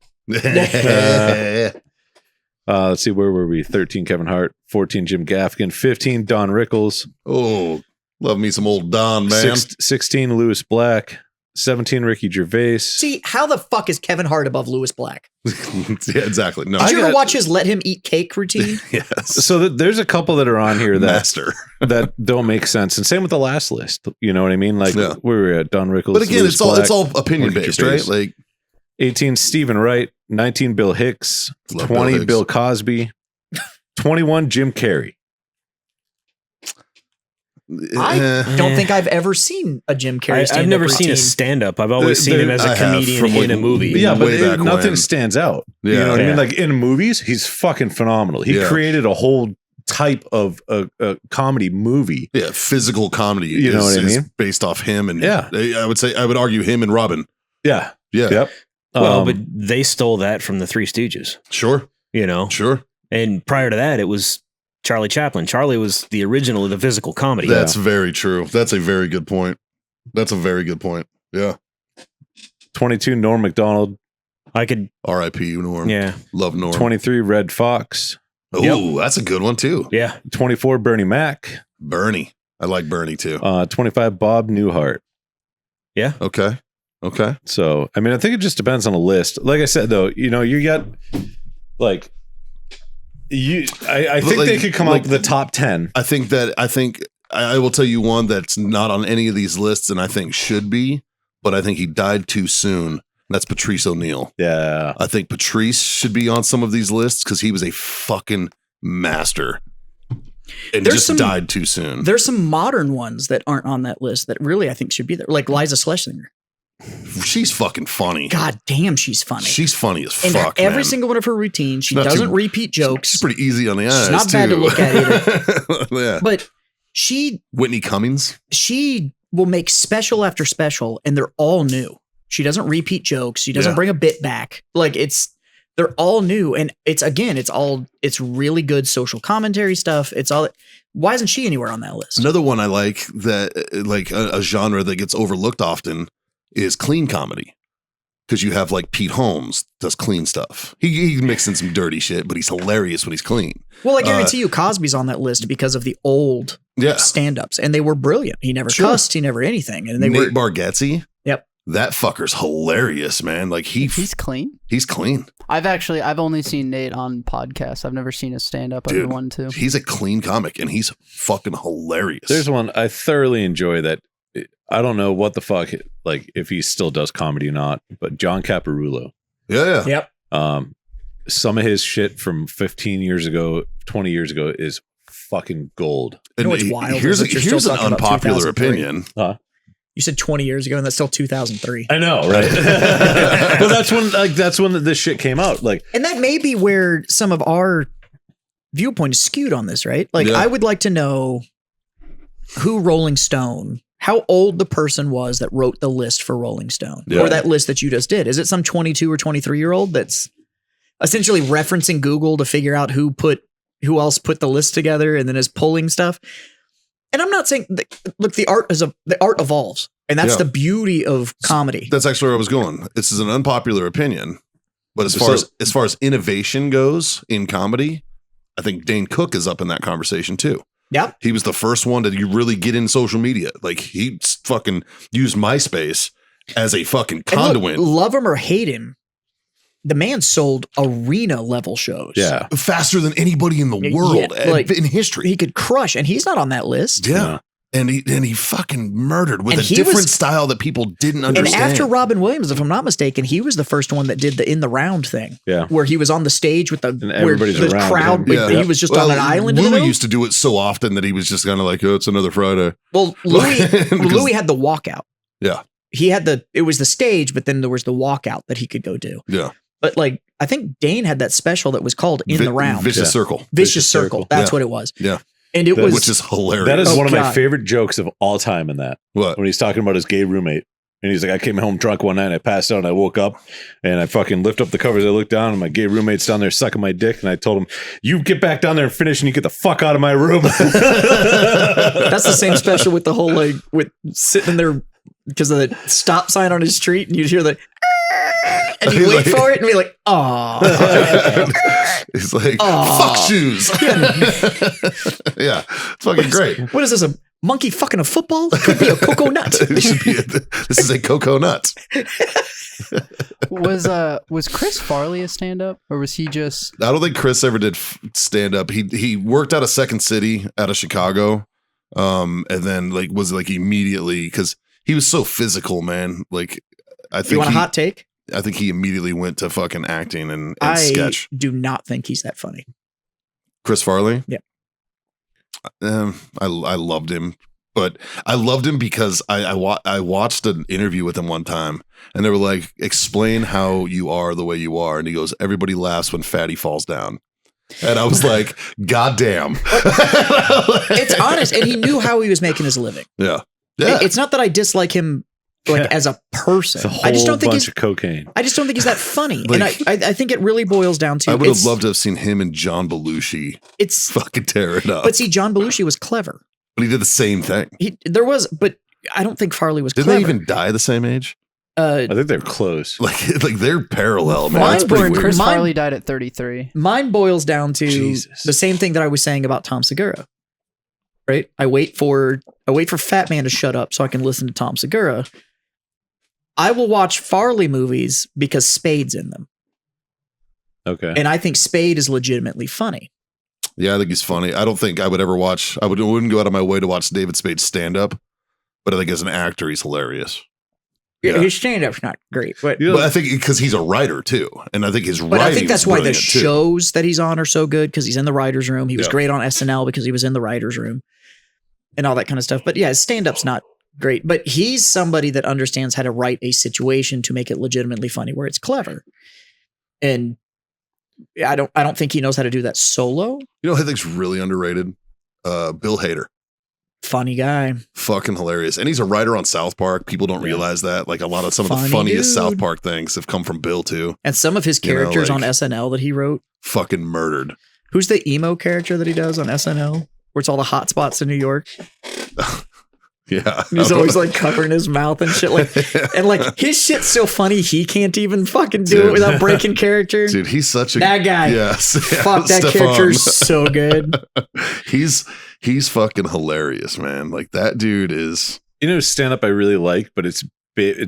Let's see, where were we? 13, Kevin Hart. 14, Jim Gaffigan. 15, Don Rickles. Oh, love me some old Don, man. 16, Lewis Black. 17, Ricky Gervais. See, how the fuck is Kevin Hart above Louis Black? Yeah, exactly. No, Did you ever watch his let him eat cake routine? yes. So there's a couple that are on here that Master. that don't make sense, and same with the last list. You know what I mean? Like Yeah. we were at Don Rickles. But again, Louis it's all Black, opinion Ricky based, Gervais. right? Like 18, Stephen Wright. 19, Bill Hicks. Love Bill 20, Hicks. Bill Cosby. 21, Jim Carrey. I don't think I've ever seen a Jim Carrey stand-up I've never seen a routine. stand-up. I've always seen him as I a have, comedian from, like, in a movie. Yeah, Yeah, but way back nothing when. stands out. You Yeah. know what I mean? Yeah. Like in movies, he's fucking phenomenal. He Yeah. created a whole type of a comedy movie. Yeah, physical comedy. You know what I is mean? based off him, and Yeah. I would argue him and Robin. Yeah. Yeah, Yep. Well, but they stole that from the Three Stooges, sure, you know? sure. And prior to that, it was Charlie Chaplin. Charlie was the original of the physical comedy. That's very true. That's a very good point. That's a very good point. Yeah. 22, Norm Macdonald. I could, R.I.P. Norm. yeah, Love Norm. 23, Red Fox. Oh, that's a good one too. yeah. 24, Bernie Mac. Bernie. I like Bernie too. 25, Bob Newhart. Okay. Okay. So, I mean, I think it just depends on the list. Like I said, though, you know, you got like I think Like- they could come like- up with the top 10. I think I will tell you one that's not on any of these lists and I think should be, but I think he died too soon. That's Patrice O'Neill. Yeah. I think Patrice should be on some of these lists because he was a fucking master and There's just some- died too soon. There's some modern ones that aren't on that list that really I think should be there, like Liza Schlesinger. She's fucking funny. God damn, she's funny. She's funny as and fuck. every man. single one of her routines, she Not doesn't too- repeat jokes. She's pretty easy on the eyes. not bad to too. look at either. Yeah. But she Whitney Cummings. will make special after special, and they're all new. She doesn't repeat jokes. She doesn't Yeah. bring a bit back. Like they're all new, and it's really good social commentary stuff. Why isn't she anywhere on that list? Another one I like that like a genre that gets overlooked often is clean comedy. Because you have like Pete Holmes does clean stuff. He mixes in some dirty shit, but he's hilarious when he's clean. Well, I guarantee you, Cosby's on that list because of the old Yeah. stand-ups, and they were brilliant. He never Sure. cussed, he never anything, and they Nate were. Bargatze. Yep. That fucker's hilarious, man. Like He's clean. he's clean. I've only seen Nate on podcasts. I've never seen his stand up. I've Dude, been one too. He's a clean comic and he's fucking hilarious. There's one I thoroughly enjoy that. I don't know what the fuck, like if he still does comedy or not, but John Caparulo. yeah. Yep. Some of his shit from 15 years ago, 20 years ago is fucking gold. And know what's wild here's is that you're here's still an talking about unpopular 2003. opinion. You said 20 years ago, and that's still 2003. I know, right? Well, that's when this shit came out. Like, And that may be where some of our viewpoint is skewed on this, right? Like, Yeah. I would like to know who Rolling Stone, how old the person was that wrote the list for Rolling Stone, Yeah. or that list that you just did. Is it some 22 or 23-year-old that's essentially referencing Google to figure out who else put the list together and then is pulling stuff? And I'm not saying, look, the art evolves, and that's Yeah. the beauty of comedy. That's actually where I was going. This is an unpopular opinion, but as far as innovation goes in comedy, I think Dane Cook is up in that conversation too. Yep. He was the first one to really get in social media. Like he fucking used MySpace as a fucking And look, conduit. love him or hate him, the man sold arena level shows. yeah. Faster than anybody in the Yeah, world like, in history. He could crush, and he's not on that list. Yeah. And he fucking murdered with And a he different was- style that people didn't And understand. after Robin Williams, if I'm not mistaken, he was the first one that did the in the round thing. Yeah. Where he was on the stage with And everybody's the around crowd, him. but Yeah. he was just Well, on an island in the Louis middle. used to do it so often that he was just kind of like, oh, it's another Friday. Well, Louis Because- Louis had the walkout. Yeah. He had it was the stage, but then there was the walkout that he could go do. Yeah. But like, I think Dane had that special that was called In the Round. Vicious Yeah. Circle. Vicious Circle. That's Yeah. what it was. Yeah. And it That- was Which is hilarious. That is Oh, one of my God. favorite jokes of all time in that. What? When he's talking about his gay roommate. And he's like, I came home drunk one night and I passed out and I woke up and I fucking lift up the covers. I look down and my gay roommate's down there sucking my dick. And I told him, you get back down there and finish and you get the fuck out of my room. That's the same special with the whole like with sitting there because of the stop sign on his street, and you hear the and you wait for it and be like, oh, He's like, Aw. fuck shoes. Yeah. It's fucking great. what is this? A monkey fucking a football? It could be a cocoa nut. This is a cocoa nut. Was Chris Farley a stand-up, or was he just? I don't think Chris ever did stand up. He worked out of Second City out of Chicago, and then was immediately, because he was so physical, man. Like, I think You want a hot take? I think he immediately went to fucking acting and sketch. I do not think he's that funny. Chris Farley? Yeah. I loved him, but I loved him because I watched an interview with him one time, and they were like, explain how you are the way you are. And he goes, everybody laughs when Fatty falls down. And I was like, God damn. It's honest. And he knew how he was making his living. Yeah. Yeah. It's not that I dislike him as a person. It's a whole I just don't think bunch of cocaine. I just don't think he's that funny. And I think it really boils down to I would have loved to have seen him and John Belushi it's fucking tear it up. But see, John Belushi was clever. But he did the same thing. But I don't think Farley was Didn't clever. they even die the same age? I think they're close. Like they're parallel, man. Mine That's pretty weren't- weird. Chris Mine- Farley died at 33. Mine boils down to Jesus. the same thing that I was saying about Tom Segura. Right? I wait for Fat Man to shut up so I can listen to Tom Segura. I will watch Farley movies because Spade's in them. Okay. And I think Spade is legitimately funny. Yeah, I think he's funny. I don't think I would ever watch. I wouldn't go out of my way to watch David Spade stand up, but I think as an actor, he's hilarious. Yeah. His stand-up's not great, but But I think because he's a writer too, and I think his But writing. I think that's is why the brilliant, too. shows that he's on are so good, because he's in the writer's room. He was Yeah. great on SNL because he was in the writer's room and all that kind of stuff. But yeah, his stand-up's not great. But he's somebody that understands how to write a situation to make it legitimately funny, where it's clever. And I don't think he knows how to do that solo. You know, who I think's really underrated. Bill Hader, Funny guy. fucking hilarious, and he's a writer on South Park. People don't realize that. Like some of the Funny funniest dude. South Park things have come from Bill too. And some of his You know, characters on like- SNL that he wrote. Fucking murdered. Who's the emo character that he does on SNL? Where it's all the hot spots in New York. Yeah, He's always like covering his mouth and shit. And his shit's so funny he can't even fucking do Dude. it without breaking character. Dude, he's such a That guy. Yes, Fuck, that Stefan. character's so good. He's fucking hilarious, man. Like that dude is. You know, stand up I really like, but it's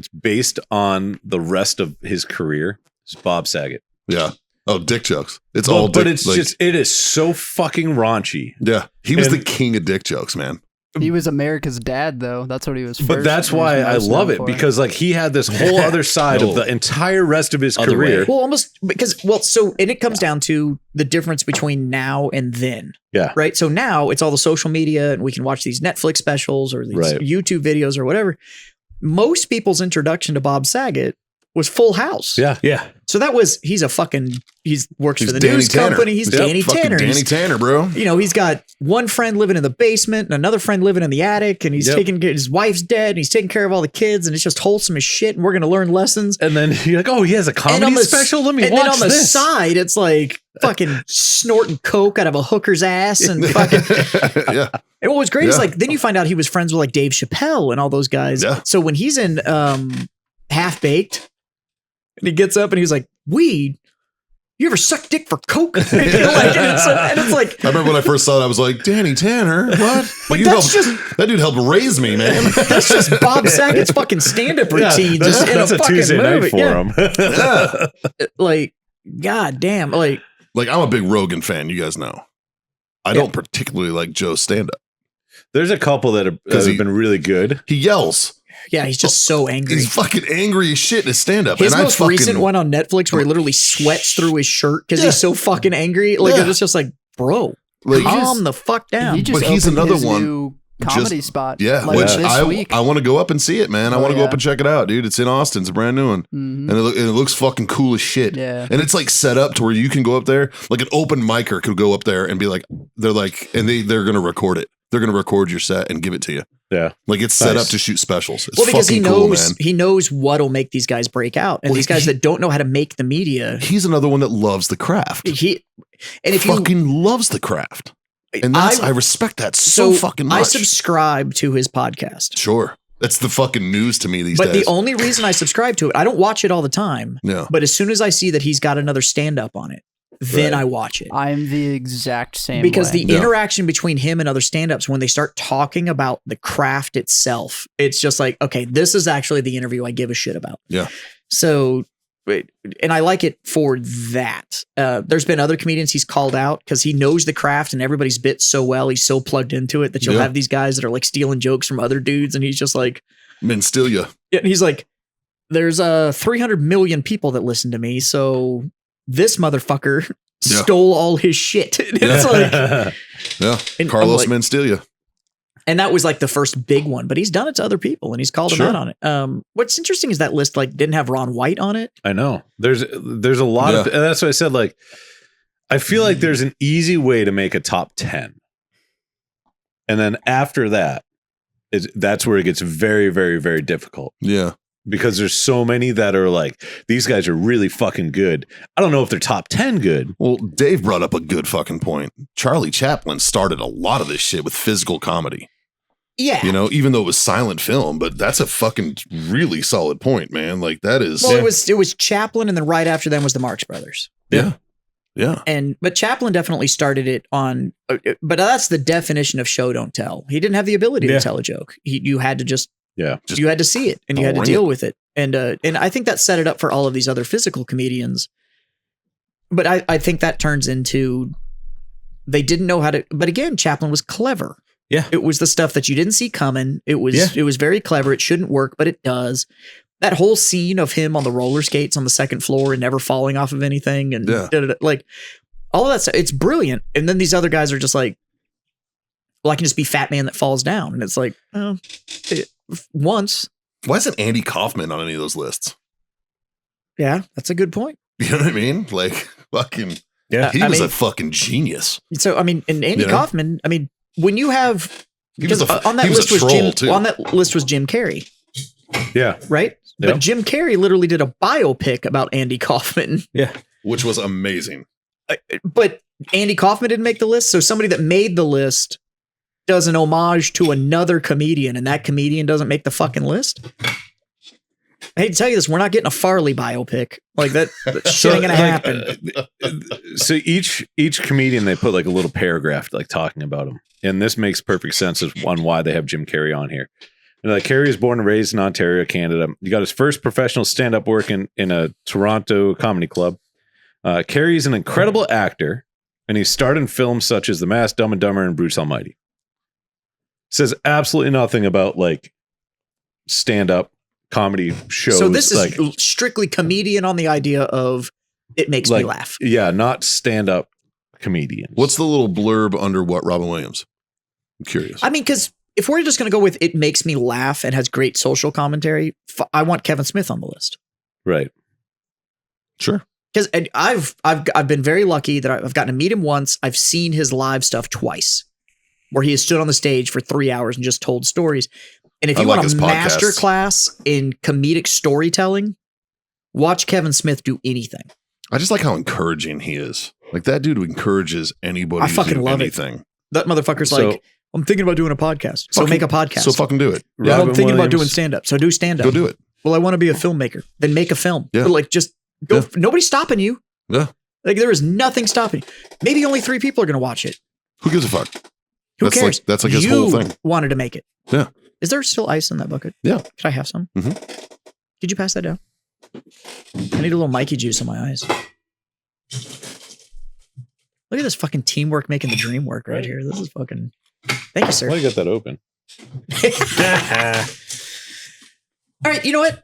based on the rest of his career. It's Bob Saget. Yeah. Oh, dick jokes. It's Well, all dick. but it's it is so fucking raunchy. Yeah. He was And- the king of dick jokes, man. He was America's dad, though. That's what he was. But first- that's he was why I most love known it, for. because he had this whole other side No. of the entire rest of his Other career. way. Well, almost and it comes down to the difference between now and then. Yeah. Right. So now it's all the social media and we can watch these Netflix specials or these Right. YouTube videos or whatever. Most people's introduction to Bob Saget was Full House. Yeah. Yeah. So that was, he works He's for the Danny news Tanner. company. He's Yep, Danny fucking Tanner. Danny He's- Tanner, bro. he's got one friend living in the basement and another friend living in the attic, and he's Yep. taking his wife's dead and he's taking care of all the kids, and it's just wholesome as shit. And we're going to learn lessons. And then you're like, oh, he has a And on comedy the- special? Let me and watch then on the this. side, it's like fucking snorting coke out of a hooker's ass and fucking. Yeah. And what was great is Yeah. then you find out he was friends with Dave Chappelle and all those guys. Yeah. So when he's in Half Baked, and he gets up and he's like, "Weed? You ever suck dick for coke?" and it's like, I remember when I first saw it, I was like, Danny Tanner? What? But You that's that dude helped raise me, man. that's just Bob Saget's fucking stand-up routine. that's, just in that's a a fucking Tuesday movie. night for Yeah. him. Yeah. Like, god damn. Like, Like, I'm a big Rogan fan, you guys know. I don't particularly like Joe's stand-up. There's a couple that have 'Cause he- been really good. He yells. yeah, he's just so angry. He's fucking angry as shit in his stand-up. His and most recent one on Netflix where he literally sweats through his shirt because he's so fucking angry. Like, Yeah. it's just like, bro, Like, calm the fuck down. He just But he's opened another his one new comedy spot. yeah, like which this week. I want to go up and see it, man. I Oh, want to go yeah. up and check it out, dude. It's in Austin. It's a brand new one. Mhm. And it looks fucking cool as shit. Yeah. And it's like set up to where you can go up there, like an open micer could go up there and be like, they're going to record it. They're going to record your set and give it to you. Yeah. Like it's set Nice. up to shoot specials. It's well, because he fucking cool, knows man. he knows what'll make these guys break out, and Well, these guys that don't know how to make the media. He's another one that loves the craft. He and if you fucking loves the craft. And I respect that so fucking much. I subscribe to his podcast, Sure. That's the fucking news to me these but days. the only reason I subscribe to it, I don't watch it all the time. Yeah. But as soon as I see that he's got another stand up on it, then Right. I watch it. I'm the exact same Because way. the interaction between him and other stand-ups, when they start talking about the craft itself, it's just like, okay, this is actually the interview I give a shit about. Yeah. So, and I like it for that. There's been other comedians he's called out because he knows the craft and everybody's bit so well. He's so plugged into it that you'll Yeah. have these guys that are like stealing jokes from other dudes, and he's just like, Men steal you. yeah, he's like, there's 300 million people that listen to me, so this motherfucker Yeah. stole all his shit. And it's like, Yeah. and I'm Carlos like- men steal you. and that was like the first big one, but he's done it to other people and he's called them Sure. out on it. What's interesting is that list like didn't have Ron White on it. I know. There's a lot of, and that's what I said. Like, I feel like there's an easy way to make a top 10, and then after that, that's where it gets very, very, very difficult. Yeah. Because there's so many that are like, these guys are really fucking good. I don't know if they're top 10 good. Well, Dave brought up a good fucking point. Charlie Chaplin started a lot of this shit with physical comedy. Yeah. You know, even though it was silent film, but that's a fucking really solid point, man. Like that is. Well, it was Chaplin, and then right after them was the Marx Brothers. Yeah. Yeah. But Chaplin definitely started it on. But that's the definition of show don't tell. He didn't have the ability to tell a joke. You had to just you had to see it and you had to deal with it. And I think that set it up for all of these other physical comedians. But I think that turns into they didn't know how to. But again, Chaplin was clever. Yeah. It was the stuff that you didn't see coming. It was very clever. It shouldn't work, but it does. That whole scene of him on the roller skates on the second floor and never falling off of anything and like all of that stuff, it's brilliant. And then these other guys are just like, well, I can just be Fat Man that falls down. And it's like, once. Why isn't Andy Kaufman on any of those lists? Yeah, that's a good point. You know what I mean? Like fucking, he was a fucking genius. So, I mean, and Andy Kaufman, I mean, when you have, on that list was Jim Carrey. Yeah. Right? Yep. But Jim Carrey literally did a biopic about Andy Kaufman. Yeah. Which was amazing. But Andy Kaufman didn't make the list. So somebody that made the list does an homage to another comedian, and that comedian doesn't make the fucking list. I hate to tell you this, we're not getting a Farley biopic. Like that shit ain't gonna happen. So each comedian, they put like a little paragraph like talking about him. And this makes perfect sense on why they have Jim Carrey on here. And like, Carrey was born and raised in Ontario, Canada. He got his first professional stand-up work in a Toronto comedy club. Carrey's an incredible actor, and he starred in films such as The Mask, Dumb and Dumber, and Bruce Almighty. Says absolutely nothing about like stand-up comedy shows. So this is like, strictly comedian on the idea of it makes me laugh. Yeah, not stand-up comedian. What's the little blurb under what Robin Williams? I'm curious. I mean, because if we're just going to go with it makes me laugh and has great social commentary, I want Kevin Smith on the list. Right. Sure. Because I've been very lucky that I've gotten to meet him once. I've seen his live stuff twice, where he has stood on the stage for 3 hours and just told stories. And if you want a master class in comedic storytelling, watch Kevin Smith do anything. I just like how encouraging he is. Like that dude encourages anybody I fucking to do love anything. it. That motherfucker's like, I'm thinking about doing a podcast. So make a podcast. So fucking do it. Yeah, I'm thinking about doing stand-up. So do stand-up. Go do it. Well, I want to be a filmmaker. Then make a film. Yeah. But like, just go. Nobody's stopping you. Yeah. Like, there is nothing stopping you. Maybe only 3 people are going to watch it. Who gives a fuck? Who cares? That's like his whole thing. Wanted to make it. Yeah. Is there still ice in that bucket? Yeah. Could I have some? Mm-hmm. Could you pass that down? I need a little Mikey juice in my eyes. Look at this fucking teamwork making the dream work right here. This is fucking... Thank you, sir. Why you got that open? All right, you know what?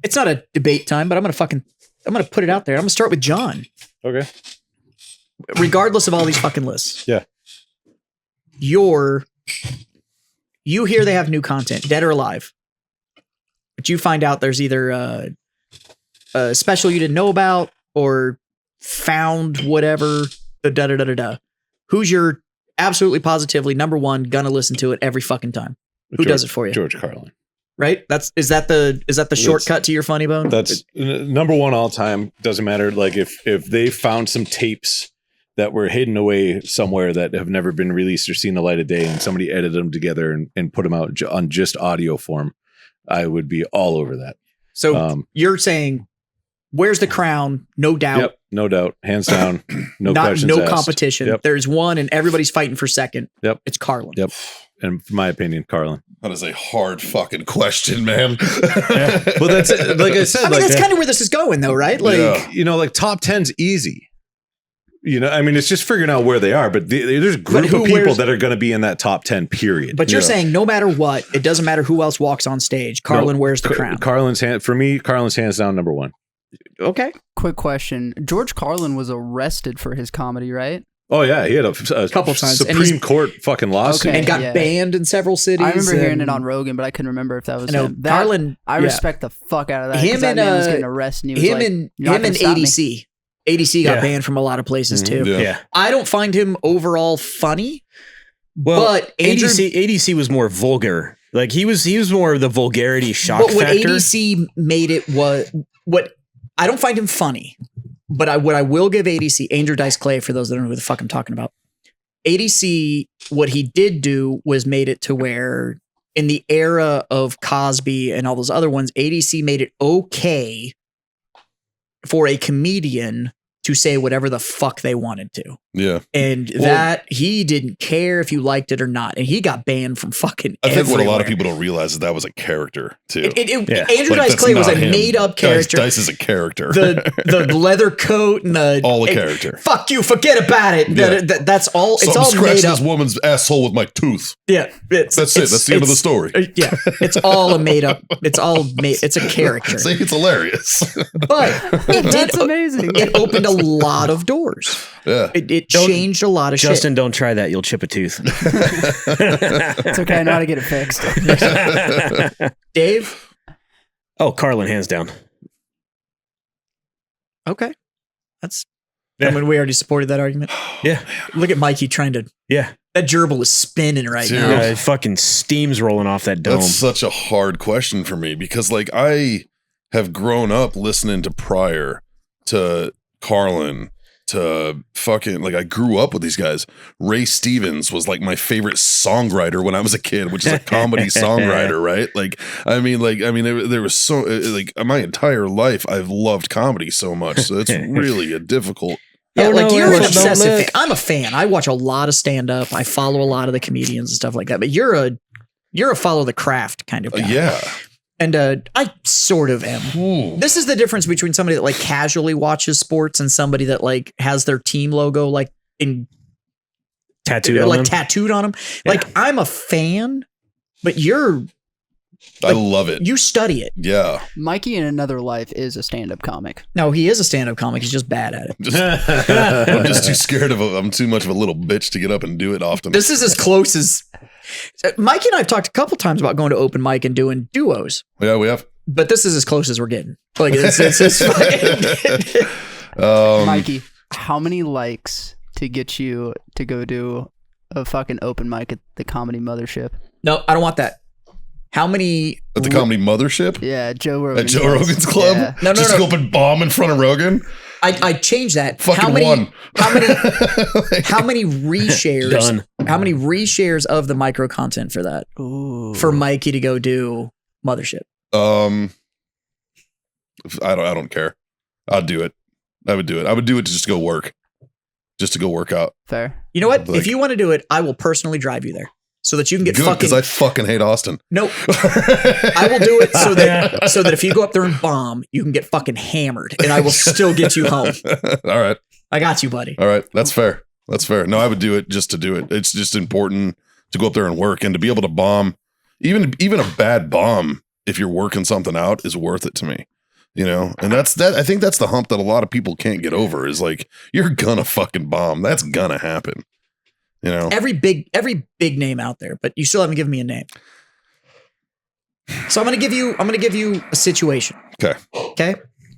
It's not a debate time, but I'm gonna put it out there. I'm gonna start with John. Okay. Regardless of all these fucking lists. Yeah. You hear they have new content, dead or alive. But you find out there's either a special you didn't know about or found whatever, da-da-da-da-da. Who's your absolutely positively number one gonna listen to it every fucking time? Who does it for you? George Carlin. Right? Is that the shortcut to your funny bone? That's number one all time. Doesn't matter. Like if they found some tapes that were hidden away somewhere that have never been released or seen the light of day, and somebody edited them together and put them out on just audio form, I would be all over that. So you're saying wears the crown, no doubt. Yep, no doubt, hands down, no Not questions no asked. competition. Yep. There's one, and everybody's fighting for second. Yep. It's Carlin. Yep. And in my opinion, Carlin. That is a hard fucking question, man. Well, that's it. Like I said, I mean, like that's kind of where this is going, though, right? Like, Yeah. you know, like top 10's easy. You know, I mean, it's just figuring out where they are, but there's a group who of people wears- that are going to be in that top 10 period. but you're saying no matter what, it doesn't matter who else walks on stage. Carlin wears the crown. Carlin's hands down number one. Okay. Quick question. George Carlin was arrested for his comedy, right? Oh yeah, he had a Couple times. And Supreme Court fucking lawsuit. Okay. And got Yeah. banned in several cities. I remember hearing it and- on Rogan, but I couldn't remember if that was I know him. That- Carlin. I yeah. respect the fuck out of that. Him 'cause that and, man was getting arrested. And he was him like, and "You're not him gonna and stop me." ADC. ADC got Yeah. banned from a lot of places too. Yeah. Yeah. I don't find him overall funny. Well, But Andrew- ADC was more vulgar. Like he was more of the vulgarity shock But what factor. ADC made it was what I don't find him funny. But what I will give ADC, Andrew Dice Clay, for those that don't know who the fuck I'm talking about. ADC, what he did do was made it to where in the era of Cosby and all those other ones, ADC made it okay for a comedian to say whatever the fuck they wanted to. Yeah. And that he didn't care if you liked it or not. And he got banned from fucking I think what a lot of everywhere. people don't realize is that was a character too. Yeah. Andrew Like, Dice that's Clay was a not him. made up character. Dice is a character. The leather coat and the All a and character. Fuck you, forget about it. Yeah. That's all. It's So I'm all made scratching up. this woman's asshole with my tooth. Yeah, That's it. That's the end of the story. Yeah, it's all a made up. It's all made. It's a character. See, it's hilarious. But it did. That's amazing. It opened a lot of doors. Yeah. It changed a lot of Justin, don't try that. You'll chip a tooth. It's okay. I know how to get it fixed. shit. Dave. Oh, Carlin, hands down. Okay, that's. Yeah. I mean, we already supported that argument. Yeah. Look at Mikey trying to. Yeah. That gerbil is spinning right Dude. now. Yeah, fucking steam's rolling off that dome. That's such a hard question for me because, like, I have grown up listening to Pryor, to Carlin, to fucking, like, I grew up with these guys. Ray Stevens was like my favorite songwriter when I was a kid, which is a comedy songwriter, right? There was so, like, my entire life I've loved comedy so much. So it's really a difficult. Yeah, Oh, like no, you're an don't obsessive let- fan. I'm a fan. I watch a lot of stand up. I follow a lot of the comedians and stuff like that. But you're a follow the craft kind of guy. Yeah. And I sort of am. Ooh. This is the difference between somebody that like casually watches sports and somebody that like has their team logo like in Tattooed on like them. tattooed on them. Yeah. Like I'm a fan, but I love it. you study it. Yeah. Mikey in another life is a stand-up comic. No, he is a stand-up comic. He's just bad at it. I'm just too scared I'm too much of a little bitch to get up and do it often. This is as close as Mikey and I have talked a couple times about going to open mic and doing duos. Yeah, we have. But this is as close as we're getting. Like it's fucking Mikey, how many likes to get you to go do a fucking open mic at the Comedy Mothership? No, I don't want that. How many At the comedy mothership? Yeah, Joe Rogan. At Joe Rogan's club? Yeah. No, Just no. go up and bomb in front of Rogan? I changed that. Fucking how many, one. How many how many reshares? Done. How many reshares of the micro content for that? Ooh. For Mikey to go do Mothership. I don't care. I'd do it. I would do it. I would do it to just go work. Just to go work out. Fair. You know what? Like- If you want to do it, I will personally drive you there. So that you can get Good, fucking because I fucking hate Austin. Nope. I will do it so that if you go up there and bomb, you can get fucking hammered and I will still get you home. All right. I got you, buddy. All right. That's fair. That's fair. No, I would do it just to do it. It's just important to go up there and work and to be able to bomb. Even a bad bomb, if you're working something out, is worth it to me. You know, and that's that. I think that's the hump that a lot of people can't get over is like, you're gonna fucking bomb. That's gonna happen. You know, Every big name out there, but you still haven't given me a name. So I'm gonna give you a situation. Okay. Okay.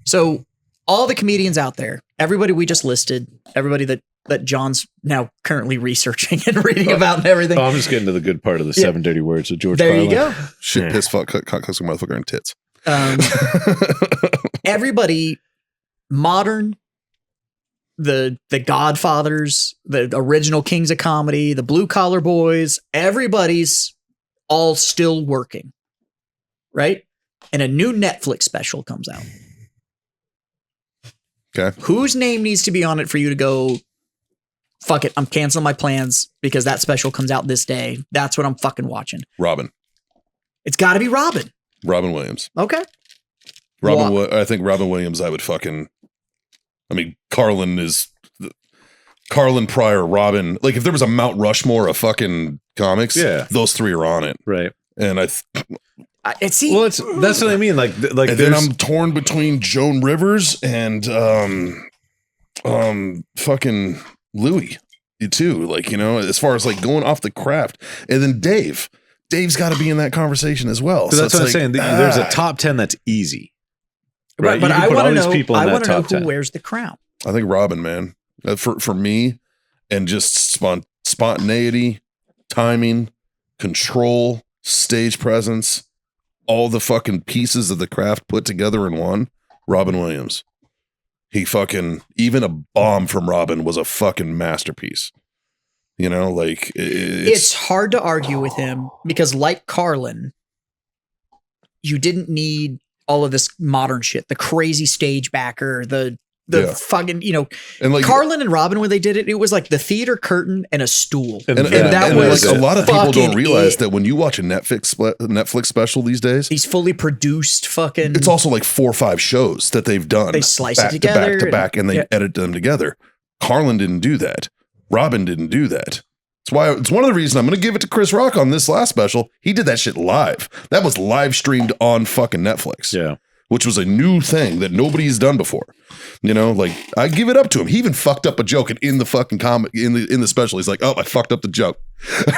So all the comedians out there, everybody we just listed, everybody that John's now currently researching and reading about and everything. Oh, I'm just getting to the good part of the Yeah. 7 dirty words of George There Carlin. you go. shit, Yeah. piss, fuck, cuck, cussing motherfucker, and tits. Everybody, modern, the Godfathers, the original Kings of Comedy, the Blue Collar Boys, everybody's all still working, right? And a new Netflix special comes out. Okay. Whose name needs to be on it for you to go, fuck it, I'm canceling my plans because that special comes out this day. That's what I'm fucking watching. Robin. It's got to be Robin. Robin Williams. Okay. I think Robin Williams, I would fucking, I mean, Carlin Pryor, Robin. Like if there was a Mount Rushmore of fucking comics, those three are on it. Right. And that's what I mean. Like and then I'm torn between Joan Rivers and fucking Louis too. Like, you know, as far as like going off the craft. And then Dave's got to be in that conversation as well. So that's what I'm saying. There's a top 10 that's easy. Right. But I want to know who wears the crown. I think Robin, man. For me, and just spontaneity, timing, control, stage presence, all the fucking pieces of the craft put together in one. Robin Williams. He fucking, even a bomb from Robin was a fucking masterpiece. You know, like it's hard to argue with him because, like Carlin, you didn't need all of this modern shit, the crazy stage backer, the fucking, you know, and like Carlin and Robin, when they did it, it was like the theater curtain and a stool. And that was like a lot of people don't realize that when you watch a Netflix special these days, he's fully produced fucking. It's also like 4 or 5 shows that they've done. They slice it together. Back to back, and they edit them together. Carlin didn't do that. Robin didn't do that. It's one of the reasons I'm going to give it to Chris Rock on this last special. He did that shit live. That was live streamed on fucking Netflix. Yeah. Which was a new thing that nobody's done before. You know, like I give it up to him. He even fucked up a joke in the fucking comic in the special. He's like, "Oh, I fucked up the joke."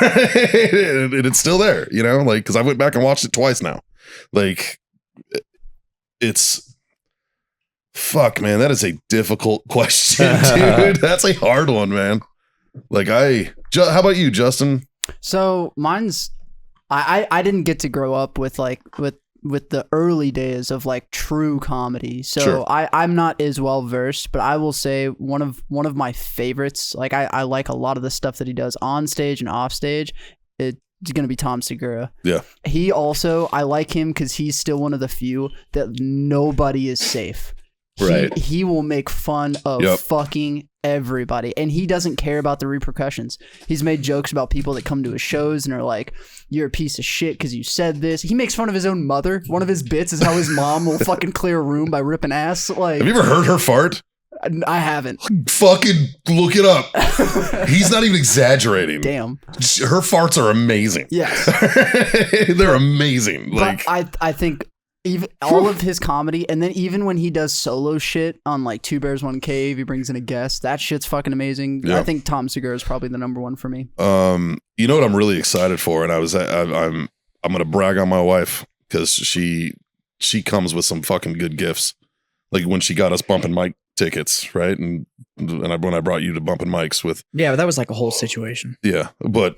And it's still there, you know, like cuz I went back and watched it twice now. Like it's fuck, man, that is a difficult question, dude. That's a hard one, man. Like how about you, Justin? So mine's I didn't get to grow up with the early days of like true comedy. So sure. I'm not as well versed, but I will say one of my favorites, like I like a lot of the stuff that he does on stage and off stage. It's going to be Tom Segura. Yeah. He also, I like him because he's still one of the few that nobody is safe. Right. He will make fun of fucking everybody, and he doesn't care about the repercussions. He's made jokes about people that come to his shows and are like, "You're a piece of shit because you said this." He makes fun of his own mother. One of his bits is how his mom will fucking clear a room by ripping ass. Like, have you ever heard her fart? I haven't. Fucking look it up. He's not even exaggerating. Damn. Her farts are amazing. Yes. They're amazing. But like I think even all of his comedy, and then even when he does solo shit on like Two Bears One Cave, he brings in a guest. That shit's fucking amazing. Yeah. I think Tom Segura is probably the number one for me. You know what I'm really excited for, and I'm gonna brag on my wife because she comes with some fucking good gifts. Like when she got us Bumpin' Mike tickets, right? And when I brought you to Bumpin' Mike's with but that was like a whole situation. Yeah, but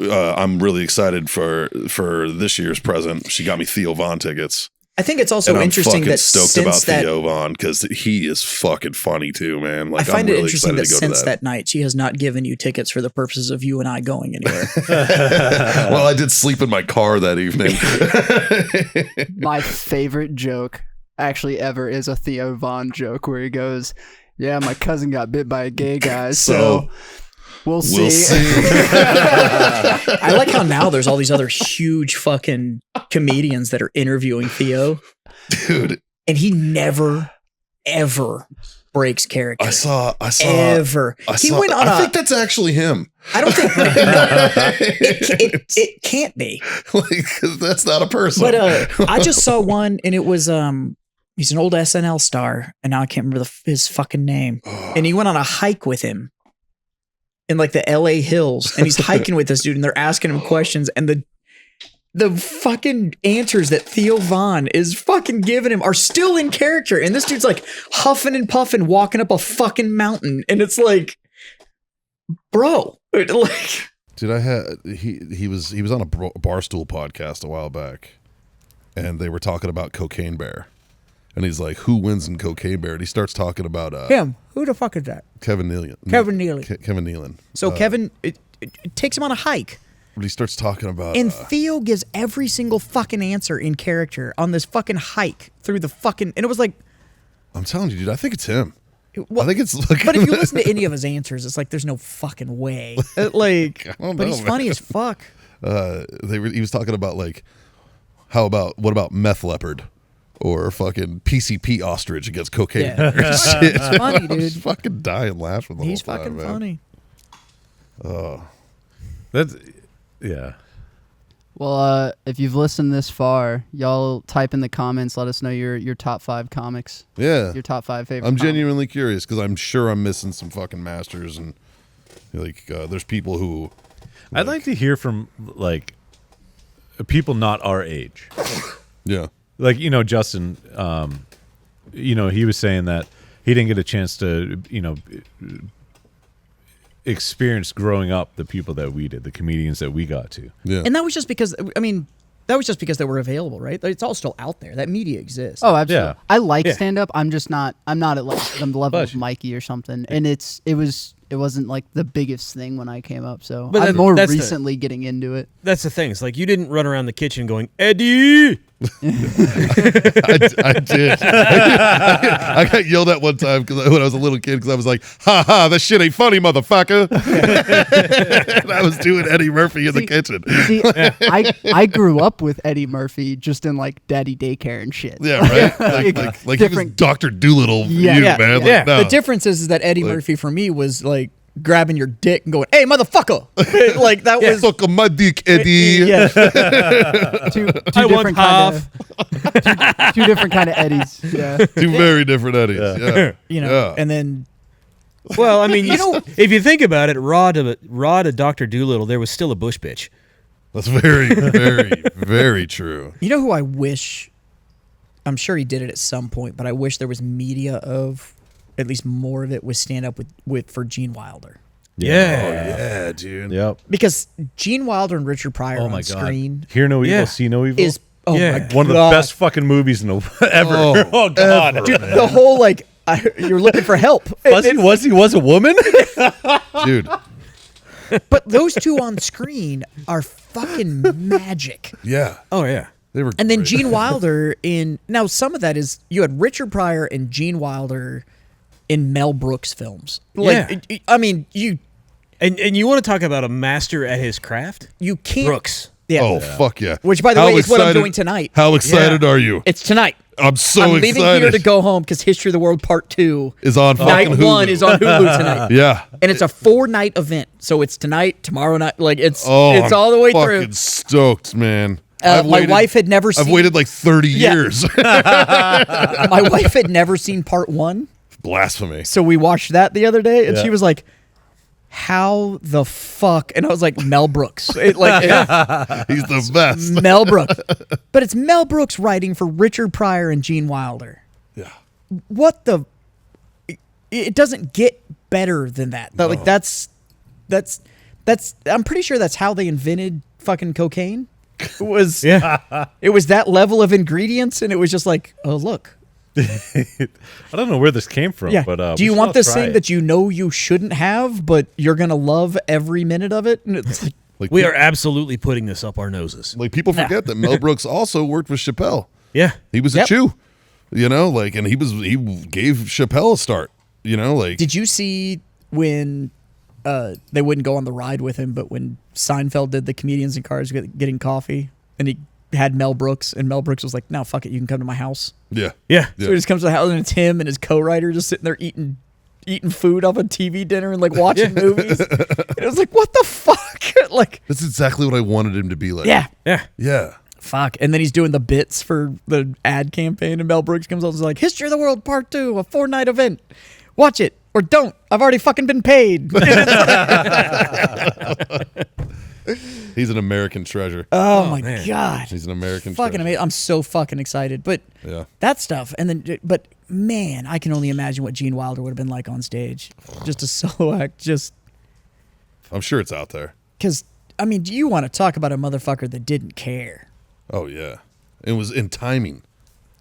I'm really excited for this year's present. She got me Theo Von tickets. I think it's also interesting that stoked about Theo Von because he is fucking funny too, man. Like, I find it interesting that since that night, she has not given you tickets for the purposes of you and I going anywhere. Well, I did sleep in my car that evening. My favorite joke actually ever is a Theo Von joke where he goes, "Yeah, my cousin got bit by a gay guy, so we'll see." I like how now there's all these other huge fucking comedians that are interviewing Theo. Dude. And he never, ever breaks character. I saw. Ever. I think that's actually him. I don't think it can't be. Like, that's not a person. But I just saw one, and it was he's an old SNL star, and now I can't remember his fucking name. And he went on a hike with him in like the LA hills, and he's hiking with this dude, and they're asking him questions, and the fucking answers that Theo Von is fucking giving him are still in character, and this dude's like huffing and puffing, walking up a fucking mountain, and it's like, bro, like, dude, he was on a Barstool podcast a while back, and they were talking about Cocaine Bear. And he's like, "Who wins in Cocaine Bear?" And he starts talking about him. Who the fuck is that? Kevin Nealon. Kevin Nealon. Kevin Nealon. So Kevin it takes him on a hike. But he starts talking about, and Theo gives every single fucking answer in character on this fucking hike through the fucking. And it was like, I'm telling you, dude, I think it's him. I think it's. Like, But if you listen to any of his answers, it's like there's no fucking way. Like, don't but know, he's man. funny as fuck. he was talking about like, what about meth leopard or fucking PCP ostrich against cocaine? Yeah. Or shit. It's funny, I was dude. fucking dying laughing the He's whole time, fucking man. funny. That's yeah. Well, if you've listened this far, y'all type in the comments. Let us know your top 5 comics. Yeah, Your top 5 favorite. I'm comics. genuinely curious because I'm sure I'm missing some fucking masters and like there's people who. I'd like to hear from like people not our age. Yeah. Like, Justin, he was saying that he didn't get a chance to, experience growing up the people that we did, the comedians that we got to. Yeah. And that was just because, they were available, right? It's all still out there. That media exists. Oh, absolutely. Yeah. I like stand up. I'm not at like the level Bless of you. Mikey or something. And it wasn't like the biggest thing when I came up. So But I'm more that's recently getting into it. That's the thing. It's like you didn't run around the kitchen going, Eddie. I did. I got yelled at one time when I was a little kid because I was like, "Ha ha, that shit ain't funny, motherfucker." And I was doing Eddie Murphy in the kitchen. See, I grew up with Eddie Murphy just in like daddy daycare and shit. Yeah, right. Like he was different. Dr. Doolittle for Yeah, you, yeah, man. yeah. Like, no. The difference is that Eddie Murphy for me was like grabbing your dick and going, "Hey, motherfucker!" Like that was. Suck on my dick, Eddie. Yeah. two I want different half. two different kind of Eddies. Yeah. Two very different Eddies. Yeah. Yeah. And then Well, I mean, if you think about it, raw to Dr. Doolittle, there was still a Bush bitch. That's very, very, very true. you know who I wish. I'm sure he did it at some point, but I wish there was media of at least more of it was stand up with for Gene Wilder. Yeah, dude. Yep. Because Gene Wilder and Richard Pryor Oh on my God. screen Hear no evil, Yeah. see no evil. is my one of the God. best fucking movies in the ever. Oh, Oh, God. ever, Dude, man. the whole like you're looking for help. Was he a woman? Dude. But those two on screen are fucking magic. Yeah. Oh, yeah. They were And then great. Gene Wilder now some of that is you had Richard Pryor and Gene Wilder in Mel Brooks films. Like, Yeah. I mean, you And you want to talk about a master at his craft? can't. Brooks. Yeah. Oh, fuck yeah. Which, by the way, is what I'm doing tonight. How excited are you? It's tonight. I'm so I'm excited. leaving here to go home because History of the World Part 2 Is on Night fucking Hulu. 1 is on Hulu tonight. Yeah. And it's a 4-night event. So it's tonight, tomorrow night. Like it's I'm all the way fucking through. stoked, man. My wife had never seen I've waited like 30 Yeah. years. my wife had never seen Part 1. Blasphemy. So we watched that the other day, and Yeah. she was like, "How the fuck?" And I was like, "Mel Brooks." He's He's the best. Mel Brooks, but it's Mel Brooks writing for Richard Pryor and Gene Wilder. Yeah. What the? It doesn't get better than that. Like that's. I'm pretty sure that's how they invented fucking cocaine. It was It was that level of ingredients, and it was just like, oh look. I don't know where this came from, Yeah. but do you want this thing that you know you shouldn't have, but you're gonna love every minute of it? And it's like, Like, We are absolutely putting this up our noses. like people forget that Mel Brooks also worked with Chappelle. Yeah. He was a Yep. Chew. And he gave Chappelle a start. did you see when they wouldn't go on the ride with him, but when Seinfeld did the comedians in cars getting coffee, and he had Mel Brooks, and Mel Brooks was like, "No, fuck it, you can come to my house." Yeah. Yeah. Yeah. So he just comes to the house, and it's him and his co-writer just sitting there eating food off a TV dinner and like watching movies. And it was like, what the fuck? Like, That's exactly what I wanted him to be like. yeah. Yeah. Yeah. Fuck. And then he's doing the bits for the ad campaign, and Mel Brooks comes out and is like, "History of the World Part 2, a 4-night event. Watch it or don't. I've already fucking been paid." He's an American treasure. Oh my man. God. He's an American Fucking treasure. amazing. I'm so fucking excited. But Yeah. that stuff. And then, but man, I can only imagine what Gene Wilder would have been like on stage. Just a solo act. Just I'm sure it's out there. because, I mean, do you want to talk about a motherfucker that didn't care? Oh, yeah. It was in timing.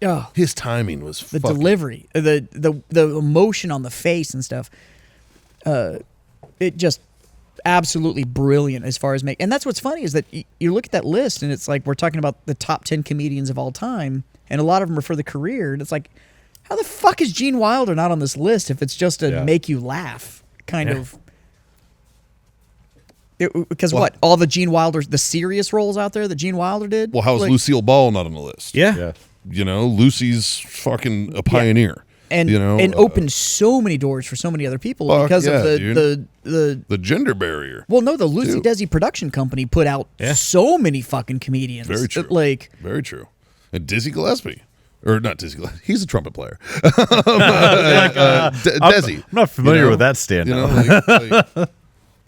Oh, His timing was the fucking delivery, the emotion on the face and stuff. It just absolutely brilliant as far as and that's what's funny is that you look at that list and it's like we're talking about the top 10 comedians of all time, and a lot of them are for the career, and it's like, how the fuck is Gene Wilder not on this list if it's just to make you laugh kind of? Because what? All the Gene Wilder, the serious roles out there that Gene Wilder did? Well, how is Lucille Ball not on the list? Yeah. You know, Lucy's fucking a pioneer. And you know, and opened so many doors for so many other people because of the gender barrier. Well, no, the Lucy Desi production company put out so many fucking comedians. Very true. Very true. And Dizzy Gillespie. Or not Dizzy Gillespie. He's a trumpet player. Desi. I'm not familiar with that stand. You know,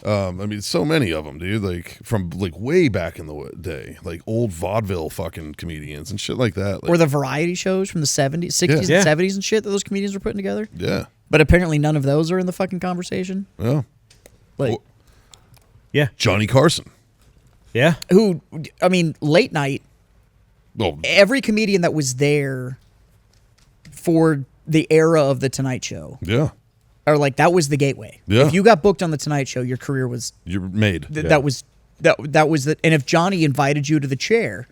I mean, so many of them, dude. Like from like way back in the day, like old vaudeville fucking comedians and shit like that. Like, or the variety shows from the 70s, 60s, and 70s and shit that those comedians were putting together. Yeah. But apparently none of those are in the fucking conversation. Yeah. Like, Johnny Carson. Yeah. Who, I mean, late night. Oh, every comedian that was there for the era of the Tonight Show. Yeah. Or like that was the gateway. Yeah. If you got booked on the Tonight Show, your career was you're made. That was the. And if Johnny invited you to the chair,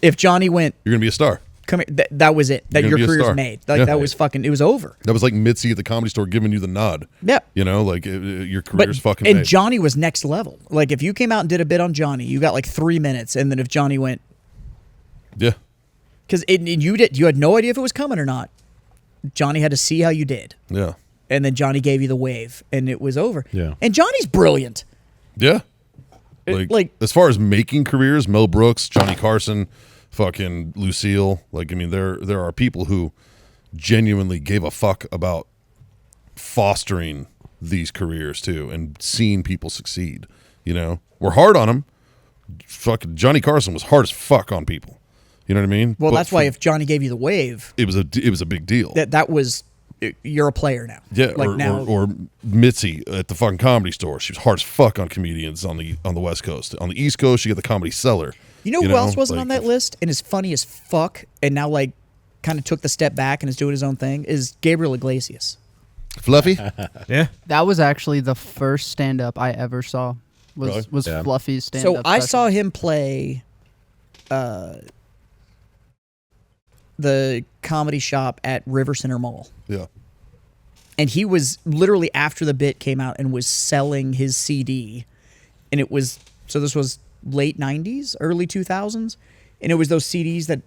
if Johnny went, you're gonna be a star. Come here, that was it. That your career's made. Like that was fucking. It was over. That was like Mitzi at the Comedy Store giving you the nod. Yeah. You know, like your career's fucking. And made. Johnny was next level. Like if you came out and did a bit on Johnny, you got like 3 minutes, and then if Johnny went, because you had no idea if it was coming or not. Johnny had to see how you did. Yeah. And then Johnny gave you the wave, and it was over. Yeah. And Johnny's brilliant. Yeah. Like as far as making careers, Mel Brooks, Johnny Carson, fucking Lucille. Like, I mean, there are people who genuinely gave a fuck about fostering these careers too, and seeing people succeed. You know, we're hard on them. Fucking Johnny Carson was hard as fuck on people. You know what I mean? Well, that's why if Johnny gave you the wave, it was a big deal. That was. You're a player now. Yeah, like or Mitzi at the fucking Comedy Store. She was hard as fuck on comedians on the West Coast. On the East Coast, she got the Comedy Cellar. You know who else wasn't on that list and is funny as fuck and now like kind of took the step back and is doing his own thing is Gabriel Iglesias. Fluffy? Yeah. That was actually the first stand-up I ever saw. Was Fluffy's stand-up. So I saw him play the Comedy Shop at River Center Mall. Yeah. And he was literally after the bit came out and was selling his CD. And it was, so this was late 90s, early 2000s. And it was those CDs that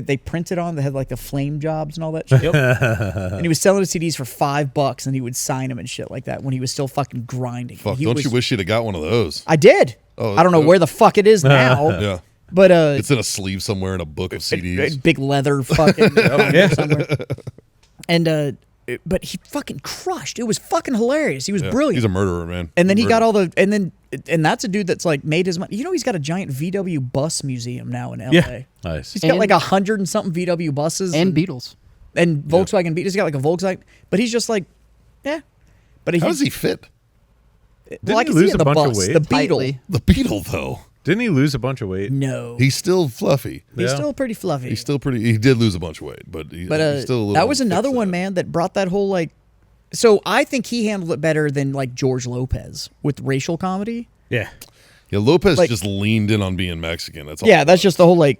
they printed on that had like the flame jobs and all that shit. And he was selling his CDs for $5 and he would sign them and shit like that when he was still fucking grinding. Fuck, don't you wish you'd have got one of those? I did. Oh, I don't know where the fuck it is now. Yeah. But it's in a sleeve somewhere in a book of CDs. Big leather fucking somewhere. And but he fucking crushed. It was fucking hilarious. He was brilliant. He's a murderer, man. And then he got all the and that's a dude that's like made his money. You know, he's got a giant VW bus museum now in LA. Yeah. Nice. He's got like 100 and something VW buses and Beatles and Volkswagen Beetles. He's got like a Volkswagen, but he's just like, But how does he fit? Well, I Didn't can he lose see in a the bunch of bus, weight? the Beetle. Tightly. The Beetle, though. Didn't he lose a bunch of weight? No, He's still fluffy. he's still pretty fluffy. He's still pretty. He did lose a bunch of weight, but he's still a little. That was another thick one, set. man, that brought that whole like. So I think he handled it better than like George Lopez with racial comedy. Yeah. Yeah, Lopez Like- just leaned in on being Mexican. That's all. Yeah, that's just the whole like,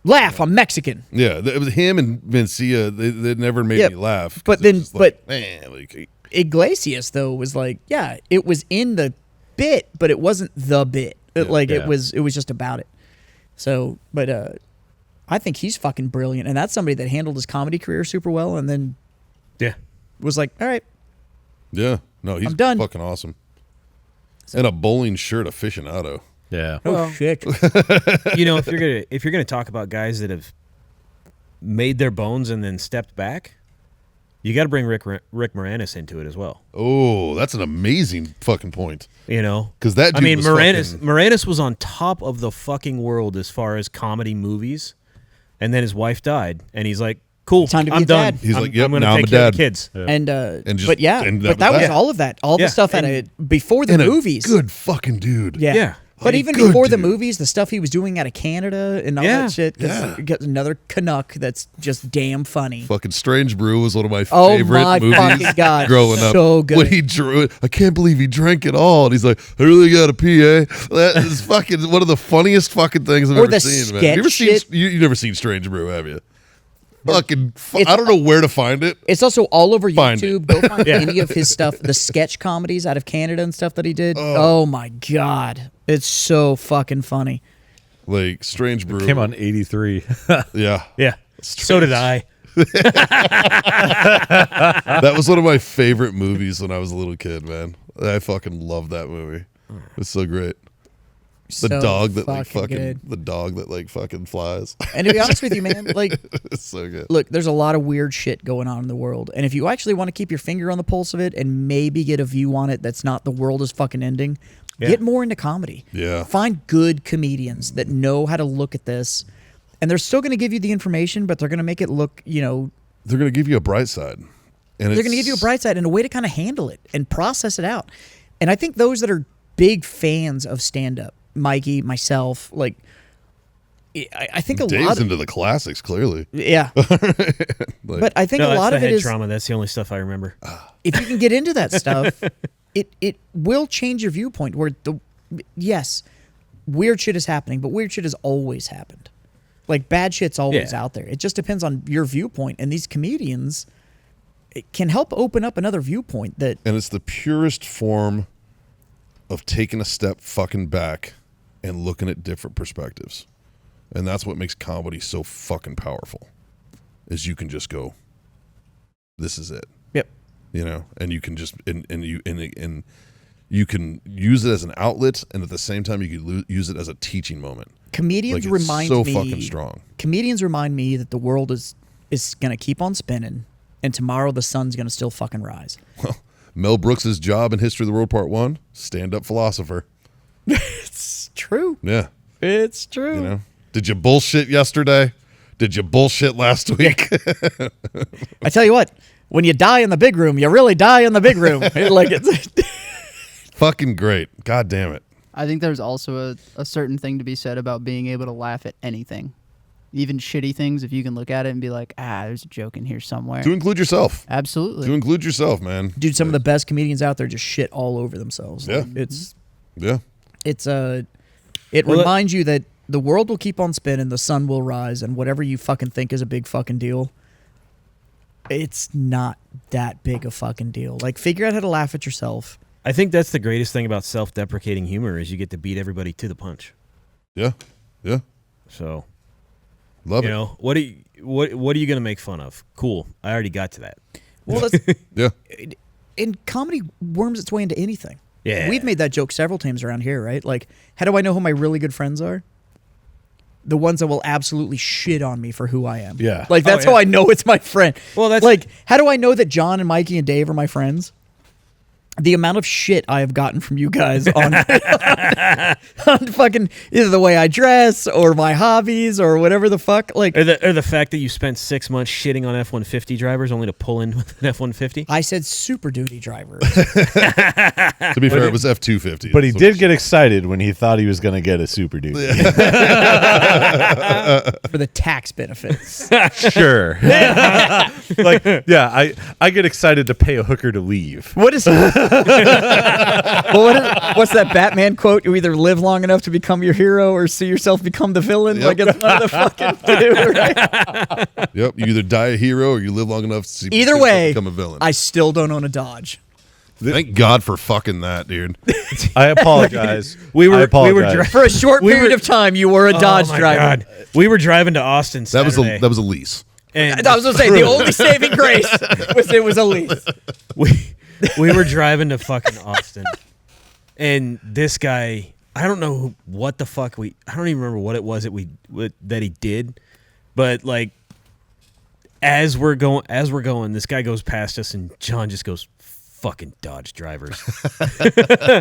laugh. I'm Mexican. Yeah, it was him and Mencia. They never made Yeah, me laugh. 'cause but it's then- just like, Iglesias though was like, yeah, it was in the bit, but it wasn't the bit. It was just about it. So, but I think he's fucking brilliant, and that's somebody that handled his comedy career super well, and then was like, all right, yeah, no, he's I'm done. fucking awesome. And a bowling shirt aficionado. Yeah. oh shit. You know, if you're gonna talk about guys that have made their bones and then stepped back, you got to bring Rick Moranis into it as well. Oh, that's an amazing fucking point. You know, Because that dude was Moranis was on top of the fucking world as far as comedy movies, and then his wife died, and he's like, "Cool, Time to be I'm a done. dad." He's I'm, like, "Yep, I'm gonna now I'm take a care of dad." the kids." And just- but yeah, and but that that was was that. all of that, all the stuff before the and movies. A good fucking dude. Yeah. But Like, even good before the dude. movies, the stuff he was doing out of Canada and all that shit. 'Cause you got another Canuck that's just damn funny. Fucking Strange Brew was one of my Oh favorite my movies fucking God. growing up. So good. When he drew it, I can't believe he drank it all. And he's like, I really got to pee, eh? That is fucking one of the funniest fucking things I've Or ever the seen, man. sketch You ever seen, shit. you've never seen Strange Brew, have you? fucking. I don't know where to find it. It's also all over Find YouTube. Go find any of his stuff, the sketch comedies out of Canada and stuff that he did. Oh my God. It's so fucking funny. Like Strange Brew. Came on 83. Yeah. Yeah. So did I. That was one of my favorite movies when I was a little kid, man. I fucking love that movie. It's so great. The So dog that like good. the dog that like fucking flies. And to be honest with you, man, like, It's so good. look, there's a lot of weird shit going on in the world. And if you actually want to keep your finger on the pulse of it and maybe get a view on it that's not the world is fucking ending, get more into comedy. Yeah. Find good comedians that know how to look at this. And they're still going to give you the information, but they're going to make it look, They're going to give you a bright side. And they're going to give you a bright side and a way to kind of handle it and process it out. And I think those that are big fans of stand-up, Mikey, myself, like, I think a Dave's lot of into the classics, clearly. yeah. But I think a lot of it is trauma. That's the only stuff I remember. if you can get into that stuff, it will change your viewpoint. Where yes, weird shit is happening, but weird shit has always happened. Like bad shit's always out there. It just depends on your viewpoint. And these comedians it can help open up another viewpoint that. And it's the purest form of taking a step fucking back and looking at different perspectives. And that's what makes comedy so fucking powerful. Is you can just go, this is it. Yep. And you can just and you can use it as an outlet, and at the same time you can use it as a teaching moment. Comedians Like, it's remind so me fucking strong. Comedians remind me that the world is going to keep on spinning, and tomorrow the sun's going to still fucking rise. Well, Mel Brooks' job in History of the World Part 1, stand-up philosopher. It's true. Yeah. It's true. Did you bullshit yesterday? Did you bullshit last week? I tell you what, when you die in the big room, you really die in the big room. Like it's Fucking great. God damn it. I think there's also a certain thing to be said about being able to laugh at anything. Even shitty things, if you can look at it and be like, there's a joke in here somewhere. To include yourself. Absolutely. To include yourself, man. dude, some of the best comedians out there just shit all over themselves. Yeah. Like, Yeah. it reminds you that the world will keep on spinning, the sun will rise, and whatever you fucking think is a big fucking deal, it's not that big a fucking deal. Like, figure out how to laugh at yourself. I think that's the greatest thing about self-deprecating humor is you get to beat everybody to the punch. Yeah. Yeah. So, Love it. what are you going to make fun of? Cool. I already got to that. Well, that's, Yeah. and comedy worms its way into anything. Yeah. We've made that joke several times around here, right? Like, how do I know who my really good friends are? The ones that will absolutely shit on me for who I am. Yeah. Like, that's how I know it's my friend. Well, that's Like, how do I know that John and Mikey and Dave are my friends? The amount of shit I have gotten from you guys on fucking either the way I dress or my hobbies or whatever the fuck. Like, or the fact that you spent 6 months shitting on F-150 drivers only to pull in with an F-150. I said super duty drivers. To be fair, it was F-250. But he did get excited when he thought he was going to get a Super Dude. For the tax benefits. Sure. Like, yeah, I get excited to pay a hooker to leave. What is what's that Batman quote? You either live long enough to become your hero or see yourself become the villain. Yep. Like, it's one of the fucking two, right? Yep. You either die a hero or you live long enough to see Either yourself way, become a villain. I still don't own a Dodge. Thank God for fucking that, dude. I apologize. We I were apologize. For a short period of time, you were a Dodge driver. God. We were driving to Austin That was Saturday. a lease. And I was gonna say the only saving grace was it was a lease. we were driving to fucking Austin, and this guy, I don't know what the fuck I don't even remember what it was that he did, but like as we're going, this guy goes past us, and John just goes, "Fucking Dodge drivers."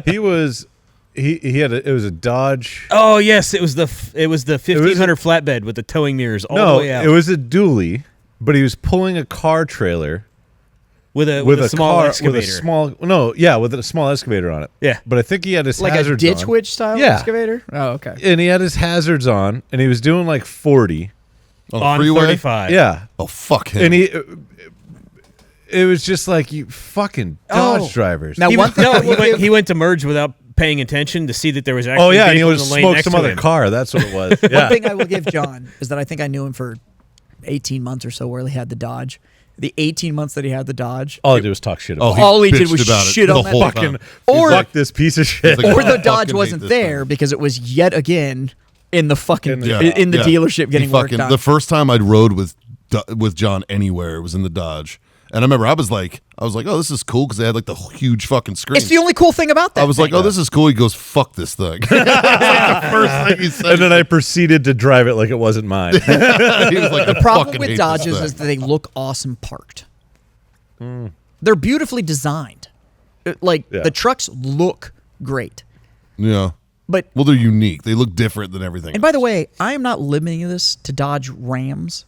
He was it was a Dodge. Oh yes, it was the 1500 flatbed with the towing mirrors all the way out. It was a dually, but he was pulling a car trailer with a small excavator. With a small excavator on it. Yeah. But I think he had his Like a hazards ditch on. witch style Yeah. excavator? Oh, okay. And he had his hazards on, and he was doing like 40. On, on the freeway? 35. Yeah. Oh, fuck him. And it was just like, you fucking Dodge drivers. Now, one thing He went to merge without paying attention to see that there was actually Oh yeah, and he vehicles was in the lane smoked next some to other him. car. That's what it was. One Yeah. thing I will give John is that I think I knew him for 18 months or so where he had the Dodge. The 18 months that he had the Dodge, All I did was talk shit about. all he did bitched was about it shit the on that whole thing. time. Or- fuck this piece of shit. He's like, Or I the Dodge fucking wasn't hate this there thing. because it was yet again in the fucking Yeah. in the Yeah. dealership getting He worked fucking, on. the first time I'd rode with John anywhere, it was in the Dodge. And I remember I was like, oh, this is cool because they had like the huge fucking screen. It's the only cool thing about that. I was like, thing. oh, this is cool. He goes, fuck this thing. It's like the first thing he said. And then I proceeded to drive it like it wasn't mine. He was like, The I problem fucking with hate Dodges this is thing. that they look awesome parked. They're beautifully designed. Yeah. The trucks look great. Yeah. But Well, they're unique. They look different than everything. and by the way, I am not limiting this to Dodge Rams.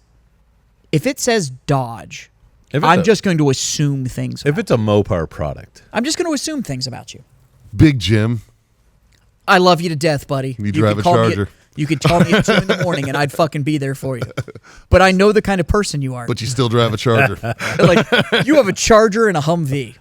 If it says Dodge, If it's I'm a- just going to assume things. If it's a Mopar product, I'm just going to assume things about you. Big Jim. I love you to death, buddy. You drive could a call me Charger. you could call me at 2 a.m. and I'd fucking be there for you. But I know the kind of person you are. But you still drive a Charger. Like you have a Charger and a Humvee.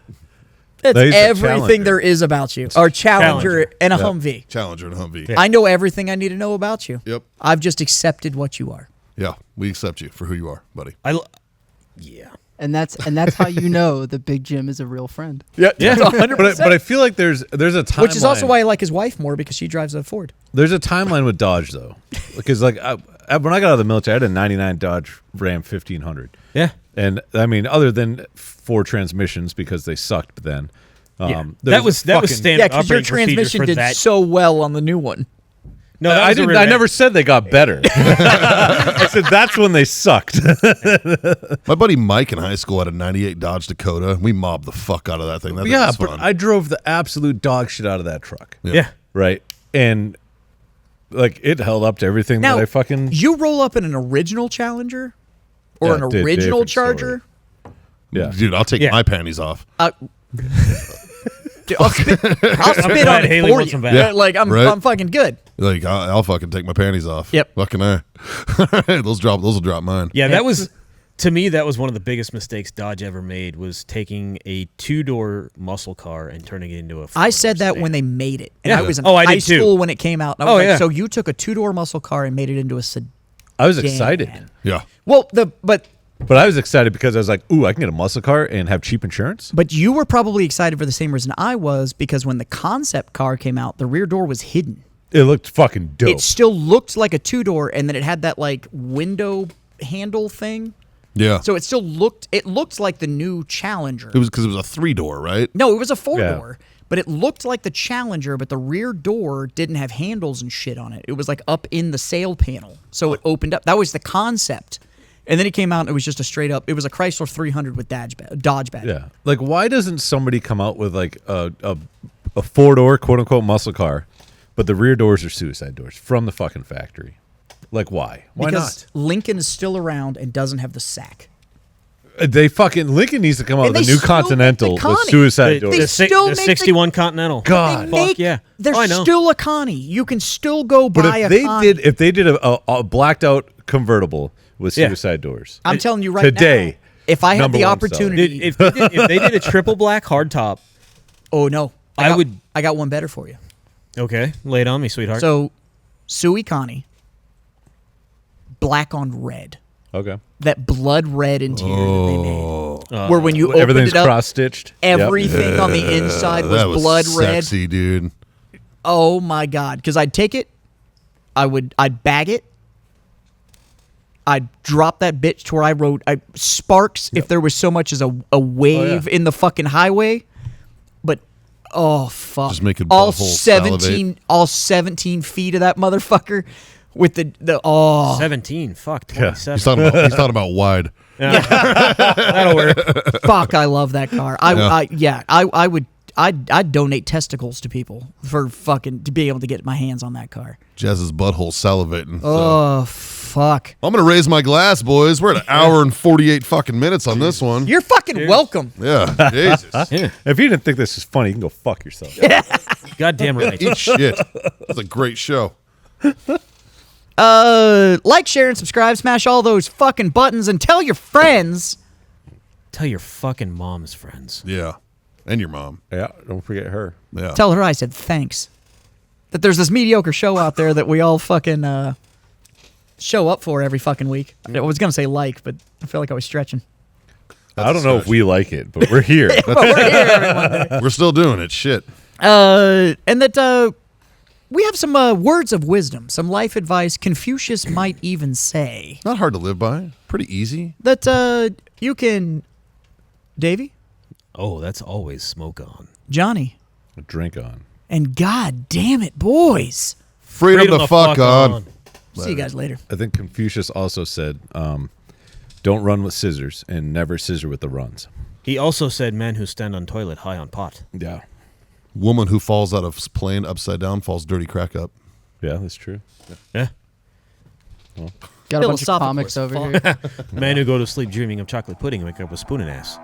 That's No, he's a everything Challenger. there is about you. Or Challenger and a Humvee. Challenger and Humvee. I know everything I need to know about you. Yep. I've just accepted what you are. Yeah. We accept you for who you are, buddy. Yeah. And that's how you know that Big Jim is a real friend. Yeah, 100%. but I feel like there's a timeline. Which is also why I like his wife more because she drives a Ford. There's a timeline with Dodge though, because like when I got out of the military, I had a '99 Dodge Ram 1500. Yeah. And I mean, other than 4 transmissions because they sucked then. Yeah. there That was fucking- standard. Yeah, because your operating procedure transmission for did that. so well on the new one. No, that I was a didn't. rear I end. never said they got better. I said that's when they sucked. My buddy Mike in high school had a 98 Dodge Dakota. We mobbed the fuck out of that thing. That thing Yeah, was but fun. I drove the absolute dog shit out of that truck. Yeah. Right. And like it held up to everything Now, that I fucking. you roll up in an original Challenger or Yeah, an di- original different story. Charger. Yeah. Dude, I'll take Yeah. my panties off. Dude, I'll spit glad on it Haley for wants you. them back. Yeah, Like I'm right? fucking good. Like, I'll fucking take my panties off. Yep. Fucking A. Those will drop mine. Yeah, that was to me. That was one of the biggest mistakes Dodge ever made. Was taking a 2-door muscle car and turning it into a. I said that sedan. when they made it. And Yeah. I was in Oh, I high did too. school when it came out. And I was Oh, like, yeah. so you took a 2-door muscle car and made it into a sedan. I was excited, Yeah. Well, but I was excited because I was like, "Ooh, I can get a muscle car and have cheap insurance." but you were probably excited for the same reason I was because when the concept car came out, the rear door was hidden. It looked fucking dope. It still looked like a 2-door, and then it had that like window handle thing. Yeah. So it looked like the new Challenger. It was because it was a 3-door, right? No, it was a 4-door, but it looked like the Challenger, but the rear door didn't have handles and shit on it. It was like up in the sail panel. So it opened up. That was the concept. And then it came out and it was just it was a Chrysler 300 with Dodge badge. Yeah. Like, why doesn't somebody come out with like a 4-door quote unquote muscle car, but the rear doors are suicide doors from the fucking factory? Like, why? Why Because Lincoln is still around and doesn't have the sack. not? They fucking Lincoln needs to come out And with a they new still make the Continental with Connie. suicide The, doors. They the, si- still the make the- 61 Continental. God. They Fuck yeah. There's Oh, I know. still a Connie. You can still go But buy if a they Connie. did a blacked out convertible with Yeah. suicide doors, I'm telling you right today, now, if I had number the one opportunity, Dude, if they did a triple black hardtop, oh no, I got- would- I got one better for you. okay, lay it on me, sweetheart. So, Suey Connie, black on red, okay, that blood red interior that they made, where when you opened everything's it up, cross stitched. everything on the inside was, That was blood red. sexy, dude. Oh my god! Because I'd take it, I'd bag it, I'd drop that bitch to where I rode sparks if there was so much as a wave in the fucking highway, but oh fuck! Just making all buttholes 17 feet of that mother with the 17, fuck, Yeah. 27. He's talking about wide. That'll work. fuck! I love that car. I'd donate testicles to people for fucking to be able to get my hands on that car. Jazz's butthole salivating. So. Oh fuck! I'm gonna raise my glass, boys. We're at an hour and 48 fucking minutes on this one. You're fucking welcome. Yeah, Jesus. If you didn't think this is funny, you can go fuck yourself. Goddamn right. Eat shit. That's a great show. Like, share, and subscribe. Smash all those fucking buttons and tell your friends. Tell your fucking mom's friends. Yeah, and your mom. Yeah, don't forget her. Yeah. Tell her I said thanks. That there's this mediocre show out there that we all fucking show up for every fucking week. I was gonna say but I feel like I was stretching. I don't know if we like it, but we're here. But we're here every Monday. We're still doing it. Shit. And that we have some words of wisdom, some life advice. Confucius might even say Not hard to live by. Pretty easy. that you can, Davey, Oh, that's always smoke on. Johnny, A drink on. and God damn it, boys. Freedom the fuck on. See you guys later. I think Confucius also said, don't run with scissors and never scissor with the runs. He also said, "Men who stand on toilet high on pot." Yeah. Woman who falls out of plane upside down falls dirty crack up. Yeah, that's true. Yeah. Got a bunch of Philosophical comics as over fuck. here. Men who go to sleep dreaming of chocolate pudding and wake up with spoon in ass.